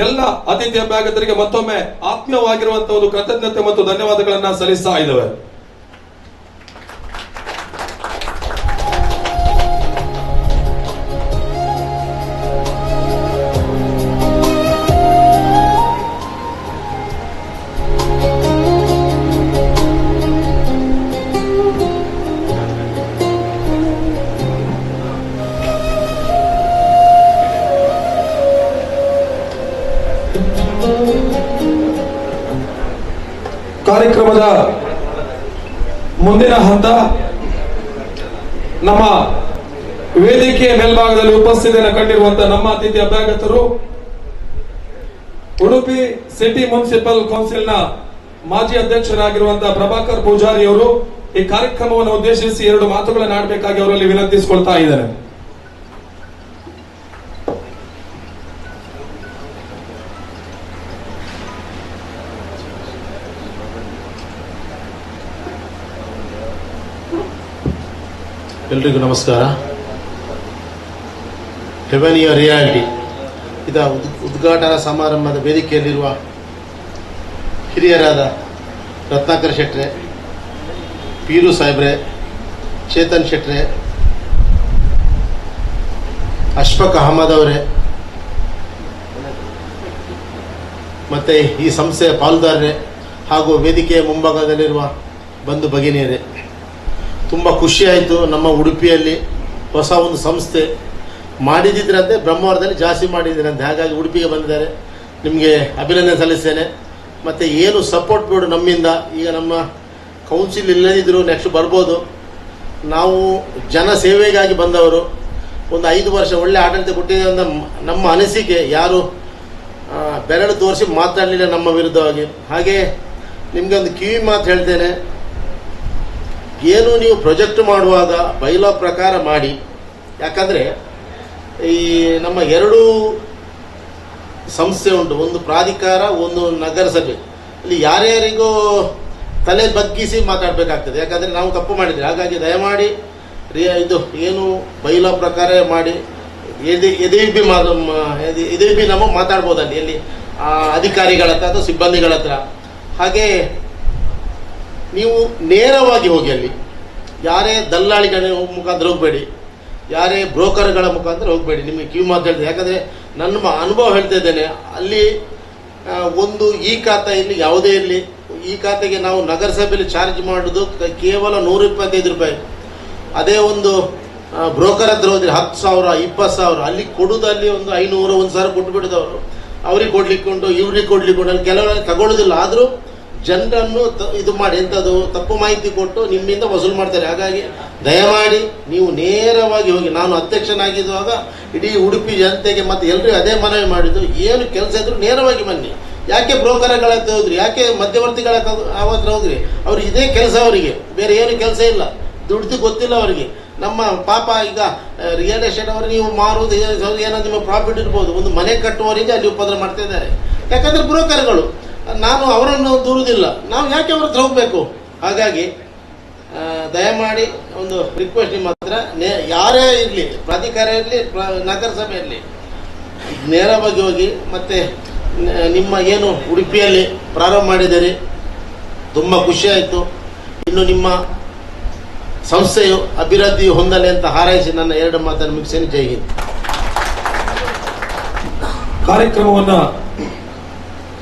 ಎಲ್ಲ ಅತಿಥಿ ಅಭ್ಯಾಗತರಿಗೆ ಮತ್ತೊಮ್ಮೆ ಆತ್ಮೀಯವಾಗಿರುವಂತಹ ಒಂದು ಕೃತಜ್ಞತೆ ಮತ್ತು ಧನ್ಯವಾದಗಳನ್ನ ಸಲ್ಲಿಸ್ತಾ ಇದ್ದೇವೆ. ಕಾರ್ಯಕ್ರಮದ ಮುಂದಿನ ಹಂತ ನಮ್ಮ ವೇದಿಕೆಯ ಮೇಲ್ಭಾಗದಲ್ಲಿ ಉಪಸ್ಥಿತಿಯನ್ನು ಕಂಡಿರುವಂತಹ ನಮ್ಮ ಅತಿಥಿ ಅಭ್ಯಾಗತರು ಉಡುಪಿ ಸಿಟಿ ಮುನ್ಸಿಪಲ್ ಕೌನ್ಸಿಲ್ನ ಮಾಜಿ ಅಧ್ಯಕ್ಷರಾಗಿರುವಂತಹ ಪ್ರಭಾಕರ್ ಪೂಜಾರಿ ಅವರು ಈ ಕಾರ್ಯಕ್ರಮವನ್ನು ಉದ್ದೇಶಿಸಿ 2 ಮಾತುಗಳನ್ನು ಆಡಬೇಕಾಗಿ ಅವರಲ್ಲಿ ವಿನಂತಿಸಿಕೊಳ್ತಾ ಇದ್ದಾರೆ. ಎಲ್ರಿಗೂ ನಮಸ್ಕಾರ. ಹೆವೆನ್ಯೂ ರಿಯಾಲಿಟಿ ಇದರ ಉದ್ಘಾಟನಾ ಸಮಾರಂಭದ ವೇದಿಕೆಯಲ್ಲಿರುವ ಹಿರಿಯರಾದ ರತ್ನಾಕರ್ ಶೆಟ್ರೆ, ಪೀರು ಸಾಹೇಬ್ರೆ, ಚೇತನ್ ಶೆಟ್ರೆ, ಅಶ್ಫಕ್ ಅಹಮದ್ ಅವರೇ, ಮತ್ತು ಈ ಸಂಸ್ಥೆಯ ಪಾಲುದಾರರೇ ಹಾಗೂ ವೇದಿಕೆಯ ಮುಂಭಾಗದಲ್ಲಿರುವ ಬಂಧು ಭಗಿನಿಯರೇ, ತುಂಬ ಖುಷಿಯಾಯಿತು. ನಮ್ಮ ಉಡುಪಿಯಲ್ಲಿ ಹೊಸ ಒಂದು ಸಂಸ್ಥೆ ಮಾಡಿದ್ರಂತೆ, ಬ್ರಹ್ಮಾವರದಲ್ಲಿ ಜಾಸ್ತಿ ಮಾಡಿದ್ರಂತೆ. ಹಾಗಾಗಿ ಉಡುಪಿಗೆ ಬಂದಿದ್ದಾರೆ. ನಿಮಗೆ ಅಭಿನಂದನೆ ಸಲ್ಲಿಸ್ತೇನೆ. ಮತ್ತು ಏನು ಸಪೋರ್ಟ್ ಬೋರ್ಡ್ ನಮ್ಮಿಂದ, ಈಗ ನಮ್ಮ ಕೌನ್ಸಿಲ್ ಇಲ್ಲದಿದ್ದರೂ ನೆಕ್ಸ್ಟ್ ಬರ್ಬೋದು. ನಾವು ಜನ ಸೇವೆಗಾಗಿ ಬಂದವರು. ಒಂದು 5 ವರ್ಷ ಒಳ್ಳೆ ಆಡಳಿತ ಕೊಟ್ಟಿದೆ ಅಂತ ನಮ್ಮ ಅನಿಸಿಕೆ. ಯಾರು ಬೆರಳು ತೋರಿಸಿ ಮಾತಾಡಲಿಲ್ಲ ನಮ್ಮ ವಿರುದ್ಧವಾಗಿ. ಹಾಗೆ ನಿಮಗೆ ಒಂದು ಕಿವಿ ಮಾತು ಹೇಳ್ತೇನೆ. ಏನು ನೀವು ಪ್ರಾಜೆಕ್ಟ್ ಮಾಡುವಾಗ ಬೈಲಾ ಪ್ರಕಾರ ಮಾಡಿ. ಯಾಕಂದರೆ ಈ ನಮ್ಮ 2 ಸಂಸ್ಥೆ ಉಂಟು, ಒಂದು ಪ್ರಾಧಿಕಾರ, ಒಂದು ನಗರಸಭೆ. ಇಲ್ಲಿ ಯಾರ್ಯಾರಿಗೂ ತಲೆ ಬಗ್ಗಿಸಿ ಮಾತಾಡಬೇಕಾಗ್ತದೆ. ಯಾಕಂದರೆ ನಾವು ತಪ್ಪು ಮಾಡಿದ್ವಿ. ಹಾಗಾಗಿ ದಯಮಾಡಿ ಇದು ಏನು ಬೈಲಾ ಪ್ರಕಾರ ಮಾಡಿ. ಎದೆ ನಮ್ಮ ಮಾತಾಡ್ಬೋದಲ್ಲಿ ಎಲ್ಲಿ ಅಧಿಕಾರಿಗಳ ಹತ್ರ ಅಥವಾ ಸಿಬ್ಬಂದಿಗಳ ಹತ್ರ. ಹಾಗೆ ನೀವು ನೇರವಾಗಿ ಹೋಗಿ, ಅಲ್ಲಿ ಯಾರೇ ದಲ್ಲಾಳಿಗಳ ಮುಖಾಂತರ ಹೋಗಬೇಡಿ, ಯಾರೇ ಬ್ರೋಕರ್ಗಳ ಮುಖಾಂತರ ಹೋಗಬೇಡಿ. ನಿಮಗೆ ಕಿವಿ ಮಾತು ಹೇಳ್ತೇನೆ. ಯಾಕಂದರೆ ನನ್ನ ಅನುಭವ ಹೇಳ್ತಾ ಇದ್ದೇನೆ. ಅಲ್ಲಿ ಒಂದು ಈ ಖಾತೆ ಇಲ್ಲಿ ಯಾವುದೇ ಇರಲಿ, ಈ ಖಾತೆಗೆ ನಾವು ನಗರಸಭೆಯಲ್ಲಿ ಚಾರ್ಜ್ ಮಾಡೋದು ಕೇವಲ 125 ರೂಪಾಯಿ. ಅದೇ ಒಂದು ಬ್ರೋಕರ್ ಹತ್ರ ಹೋದ್ರೆ 10,000 20,000 ಅಲ್ಲಿ ಕೊಡೋದಲ್ಲಿ ಒಂದು 500 1,000 ಕೊಟ್ಟುಬಿಡೋದವರು. ಅವ್ರಿಗೆ ಕೊಡ್ಲಿಕ್ಕೆ ಉಂಟು, ಇವ್ರಿಗೆ ಕೊಡ್ಲಿಕ್ಕೆ ಉಂಟು. ಅಲ್ಲಿ ಕೆಲವರಲ್ಲಿ ತಗೊಳ್ಳೋದಿಲ್ಲ. ಆದರೂ ಜನರನ್ನು ಇದು ಮಾಡಿ ಎಂಥದ್ದು ತಪ್ಪು ಮಾಹಿತಿ ಕೊಟ್ಟು ನಿಮ್ಮಿಂದ ವಸೂಲು ಮಾಡ್ತಾರೆ. ಹಾಗಾಗಿ ದಯಮಾಡಿ ನೀವು ನೇರವಾಗಿ ಹೋಗಿ. ನಾನು ಅಧ್ಯಕ್ಷನಾಗಿದ್ದಾಗ ಇಡೀ ಉಡುಪಿ ಜನತೆಗೆ ಮತ್ತು ಎಲ್ಲರಿಗೂ ಅದೇ ಮನವಿ ಮಾಡಿದ್ದು, ಏನು ಕೆಲಸ ಇದ್ರೂ ನೇರವಾಗಿ ಬನ್ನಿ. ಯಾಕೆ ಬ್ರೋಕರ್ಗಳ ಹತ್ರ ಹೋದ್ರಿ, ಯಾಕೆ ಮಧ್ಯವರ್ತಿಗಳ ಹತ್ರ ಹೋದ್ರಿ? ಅವ್ರಿಗೆ ಇದೇ ಕೆಲಸ, ಅವರಿಗೆ ಬೇರೆ ಏನು ಕೆಲಸ ಇಲ್ಲ. ದುಡ್ದು ಗೊತ್ತಿಲ್ಲ ಅವರಿಗೆ. ನಮ್ಮ ಪಾಪ ಈಗ ರಿಯಲ್ ಎಸ್ಟೇಟ್ ಅವರು ನೀವು ಮಾರುವುದು ಏನೋ ನಿಮ್ಮ ಪ್ರಾಫಿಟ್ ಇರ್ಬೋದು, ಒಂದು ಮನೆ ಕಟ್ಟುವವರಿಗೆ ಅಲ್ಲಿ ಉಪದ್ರ ಮಾಡ್ತಾ ಇದ್ದಾರೆ. ಯಾಕಂದರೆ ಬ್ರೋಕರ್ಗಳು. ನಾನು ಅವರನ್ನು ದೂರುವುದಿಲ್ಲ, ನಾವು ಯಾಕೆ ಅವ್ರ ಹತ್ರ ಹೋಗಬೇಕು? ಹಾಗಾಗಿ ದಯಮಾಡಿ ಒಂದು ರಿಕ್ವೆಸ್ಟ್ ನಿಮ್ಮ ಹತ್ರ, ಯಾರೇ ಇರಲಿ, ಪ್ರಾಧಿಕಾರ ಇರಲಿ, ನಗರಸಭೆ ಇರಲಿ, ನೇರವಾಗಿ ಹೋಗಿ. ಮತ್ತು ನಿಮ್ಮ ಏನು ಉಡುಪಿಯಲ್ಲಿ ಪ್ರಾರಂಭ ಮಾಡಿದ್ದೀರಿ, ತುಂಬ ಖುಷಿಯಾಯಿತು. ಇನ್ನು ನಿಮ್ಮ ಸಂಸ್ಥೆಯು ಅಭಿವೃದ್ಧಿ ಹೊಂದಲಿ ಅಂತ ಹಾರೈಸಿ ನನ್ನ 2 ಮಾತನ್ನು ಮುಗಿಸ್ತೇನೆ. ಜೈ ಹಿಂದ್. ಕಾರ್ಯಕ್ರಮವನ್ನ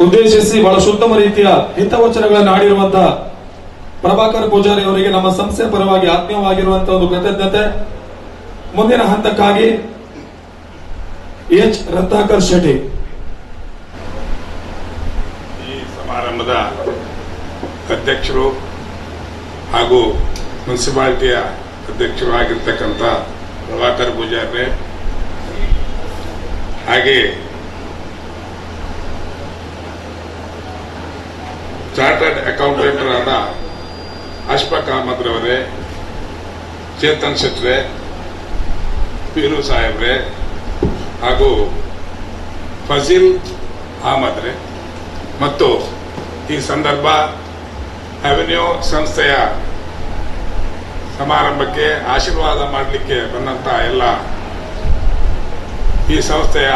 ಉದ್ದೇಶಿಸಿ ಬಹಳ ಉತ್ತಮ ರೀತಿಯ ಹಿತವಚನಗಳನ್ನು ಆಡಿರುವಂತಹ ಪ್ರಭಾಕರ್ ಪೂಜಾರಿ ಅವರಿಗೆ ನಮ್ಮ ಸಂಸ್ಥೆ ಪರವಾಗಿ ಆತ್ಮೀಯವಾಗಿರುವಂತಹ ಒಂದು ಕೃತಜ್ಞತೆ. ಮುಂದಿನ ಹಂತಕ್ಕಾಗಿ ಎಚ್ ರತ್ನಾಕರ್ ಶೆಟ್ಟಿ. ಈ ಸಮಾರಂಭದ ಅಧ್ಯಕ್ಷರು ಹಾಗೂ ಮುನ್ಸಿಪಾಲಿಟಿಯ ಅಧ್ಯಕ್ಷರು ಆಗಿರ್ತಕ್ಕಂಥ ಪ್ರಭಾಕರ್ ಪೂಜಾರಿ, ಹಾಗೆ ಚಾರ್ಟರ್ಡ್ ಅಕೌಂಟೆಂಟ್ ಆದ ಅಶ್ಫಾಕ್ ಅಹಮದ್ ರವರೇ, ಚೇತನ್ ಶೆಟ್ರೆ, ಪೀರು ಸಾಹೇಬ್ರೆ ಹಾಗೂ ಫಜೀಲ್ ಅಹಮದ್ ರೇ ಮತ್ತು ಈ ಸಂದರ್ಭ ಅವೆನ್ಯೂ ಸಂಸ್ಥೆಯ ಸಮಾರಂಭಕ್ಕೆ ಆಶೀರ್ವಾದ ಮಾಡಲಿಕ್ಕೆ ಬಂದಂತ ಎಲ್ಲ ಈ ಸಂಸ್ಥೆಯ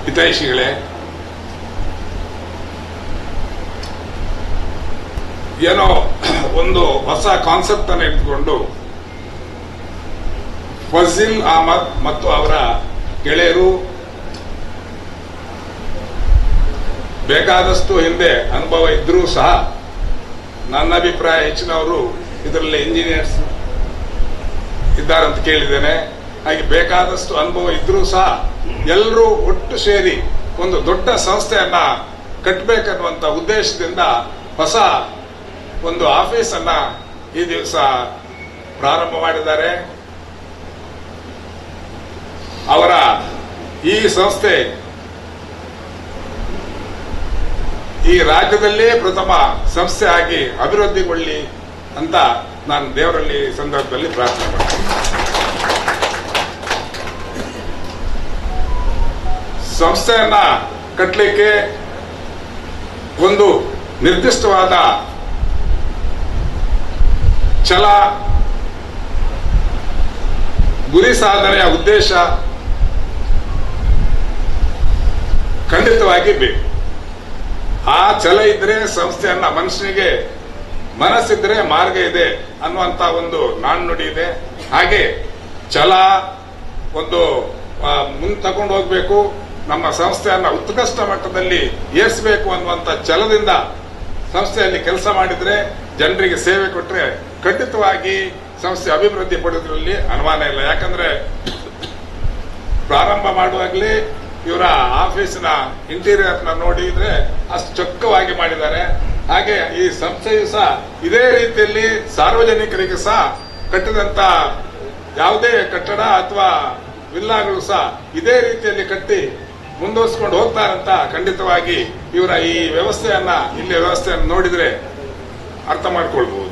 ಹಿತೈಷಿಗಳೇ, ಏನೋ ಒಂದು ಹೊಸ ಕಾನ್ಸೆಪ್ಟ್ ಅನ್ನು ಇಟ್ಕೊಂಡು ಫಜೀಲ್ ಅಹಮದ್ ಮತ್ತು ಅವರ ಗೆಳೆಯರು ಬೇಕಾದಷ್ಟು ಹಿಂದೆ ಅನುಭವ ಇದ್ರೂ ಸಹ ನನ್ನ ಅಭಿಪ್ರಾಯ ಹೆಚ್ಚಿನವರು ಇದರಲ್ಲಿ ಇಂಜಿನಿಯರ್ಸ್ ಇದ್ದಾರಂತ ಕೇಳಿದ್ದೇನೆ. ಹಾಗೆ ಬೇಕಾದಷ್ಟು ಅನುಭವ ಇದ್ರೂ ಸಹ ಎಲ್ಲರೂ ಒಟ್ಟು ಸೇರಿ ಒಂದು ದೊಡ್ಡ ಸಂಸ್ಥೆಯನ್ನ ಕಟ್ಟಬೇಕನ್ನುವಂತ ಉದ್ದೇಶದಿಂದ ಹೊಸ ಒಂದು ಆಫೀಸನ್ನ ಈ ದಿವಸ ಪ್ರಾರಂಭ ಮಾಡಿದ್ದಾರೆ. ಅವರ ಈ ಸಂಸ್ಥೆ ಈ ರಾಜ್ಯದಲ್ಲೇ ಪ್ರಥಮ ಸಂಸ್ಥೆ ಆಗಿ ಅಭಿವೃದ್ಧಿಗೊಳ್ಳಿ ಅಂತ ನಾನು ದೇವರಲ್ಲಿ ಈ ಸಂದರ್ಭದಲ್ಲಿ ಪ್ರಾರ್ಥನೆ ಮಾಡ್ತೀನಿ. ಸಂಸ್ಥೆಯನ್ನ ಕಟ್ಟಲಿಕ್ಕೆ ಒಂದು ನಿರ್ದಿಷ್ಟವಾದ ಛಲ, ಗುರಿ ಸಾಧನೆಯ ಉದ್ದೇಶ ಖಂಡಿತವಾಗಿ ಬೇಕು. ಆ ಛಲ ಇದ್ರೆ ಸಂಸ್ಥೆಯನ್ನ, ಮನುಷ್ಯನಿಗೆ ಮನಸ್ಸಿದ್ರೆ ಮಾರ್ಗ ಇದೆ ಅನ್ನುವಂತ ಒಂದು ನಾಣ್ಣುಡಿ ಇದೆ. ಹಾಗೆ ಛಲ ಒಂದು ಮುಂದೆ ತಗೊಂಡು ಹೋಗ್ಬೇಕು, ನಮ್ಮ ಸಂಸ್ಥೆಯನ್ನ ಉತ್ಕೃಷ್ಟ ಮಟ್ಟದಲ್ಲಿ ಏರಿಸಬೇಕು ಅನ್ನುವಂತ ಛಲದಿಂದ ಸಂಸ್ಥೆಯಲ್ಲಿ ಕೆಲಸ ಮಾಡಿದ್ರೆ, ಜನರಿಗೆ ಸೇವೆ ಕೊಟ್ರೆ ಖಂಡಿತವಾಗಿ ಸಂಸ್ಥೆ ಅಭಿವೃದ್ಧಿ ಪಡೆಯೋದ್ರಲ್ಲಿ ಅನುಮಾನ ಇಲ್ಲ. ಯಾಕಂದ್ರೆ ಪ್ರಾರಂಭ ಮಾಡುವಾಗಲೇ ಇವರ ಆಫೀಸಿನ ಇಂಟೀರಿಯರ್ ನ ನೋಡಿದ್ರೆ ಅಷ್ಟು ಚೊಕ್ಕವಾಗಿ ಮಾಡಿದ್ದಾರೆ. ಹಾಗೆ ಈ ಸಂಸ್ಥೆಯು ಸಹ ಇದೇ ರೀತಿಯಲ್ಲಿ ಸಾರ್ವಜನಿಕರಿಗೆ ಸಹ ಕಟ್ಟಿದಂತ ಯಾವುದೇ ಕಟ್ಟಡ ಅಥವಾ ವಿಲ್ಲಾಗಳು ಸಹ ಇದೇ ರೀತಿಯಲ್ಲಿ ಕಟ್ಟಿ ಮುಂದುವರಿಸಿಕೊಂಡು ಹೋಗ್ತಾರಂತ ಖಂಡಿತವಾಗಿ ಇವರ ಈ ವ್ಯವಸ್ಥೆಯನ್ನ, ಇಲ್ಲಿ ವ್ಯವಸ್ಥೆಯನ್ನು ನೋಡಿದ್ರೆ ಅರ್ಥ ಮಾಡ್ಕೊಳ್ಬಹುದು.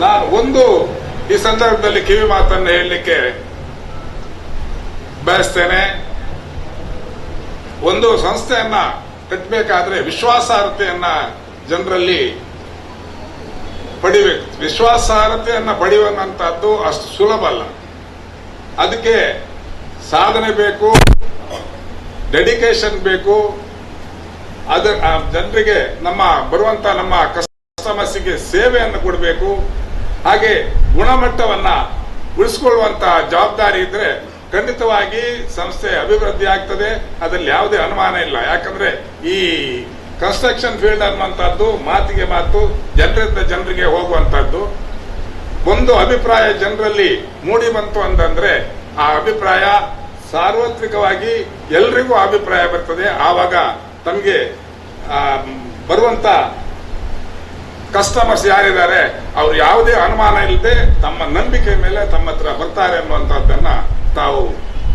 ನಾನು ಒಂದು ಈ ಸಂದರ್ಭದಲ್ಲಿ ಕಿವಿ ಮಾತನ್ನು ಹೇಳಲಿಕ್ಕೆ ಬಯಸ್ತೇನೆ. ಒಂದು ಸಂಸ್ಥೆಯನ್ನ ಕಟ್ಟಬೇಕಾದ್ರೆ ವಿಶ್ವಾಸಾರ್ಹತೆಯನ್ನ ಜನರಲ್ಲಿ ಪಡಿಬೇಕು. ವಿಶ್ವಾಸಾರ್ಹತೆಯನ್ನ ಪಡೆಯುವಂತಹದ್ದು ಅಷ್ಟು ಸುಲಭ ಅಲ್ಲ. ಅದಕ್ಕೆ ಸಾಧನೆ ಬೇಕು, ಡೆಡಿಕೇಶನ್ ಬೇಕು. ಅದ ಜನರಿಗೆ ಬರುವಂತ ನಮ್ಮ ಕಸ್ಟಮರ್ಸ್ಗೆ ಸೇವೆಯನ್ನು ಕೊಡಬೇಕು. ಹಾಗೆ ಗುಣಮಟ್ಟವನ್ನ ಉಳಿಸಿಕೊಳ್ಳುವಂತಹ ಜವಾಬ್ದಾರಿ ಇದ್ರೆ ಖಂಡಿತವಾಗಿ ಸಂಸ್ಥೆ ಅಭಿವೃದ್ಧಿ ಆಗ್ತದೆ. ಅದರಲ್ಲಿ ಯಾವುದೇ ಅನುಮಾನ ಇಲ್ಲ. ಯಾಕಂದ್ರೆ ಈ ಕನ್ಸ್ಟ್ರಕ್ಷನ್ ಫೀಲ್ಡ್ ಅನ್ನುವಂಥದ್ದು ಮಾತಿಗೆ ಮಾತು, ಜನರಿಂದ ಜನರಿಗೆ ಹೋಗುವಂತಹದ್ದು. ಒಂದು ಅಭಿಪ್ರಾಯ ಜನರಲ್ಲಿ ಮೂಡಿ ಬಂತು ಅಂತಂದ್ರೆ ಆ ಅಭಿಪ್ರಾಯ ಸಾರ್ವತ್ರಿಕವಾಗಿ ಎಲ್ರಿಗೂ ಅಭಿಪ್ರಾಯ ಬರ್ತದೆ. ಆವಾಗ ತಮಗೆ ಬರುವಂತ ಕಸ್ಟಮರ್ಸ್ ಯಾರಿದ್ದಾರೆ ಅವರು ಯಾವುದೇ ಅನುಮಾನ ಇಲ್ಲದೆ ತಮ್ಮ ನಂಬಿಕೆ ಮೇಲೆ ತಮ್ಮ ಹತ್ರ ಬರ್ತಾರೆ ಅನ್ನುವಂಥದ್ದನ್ನ ತಾವು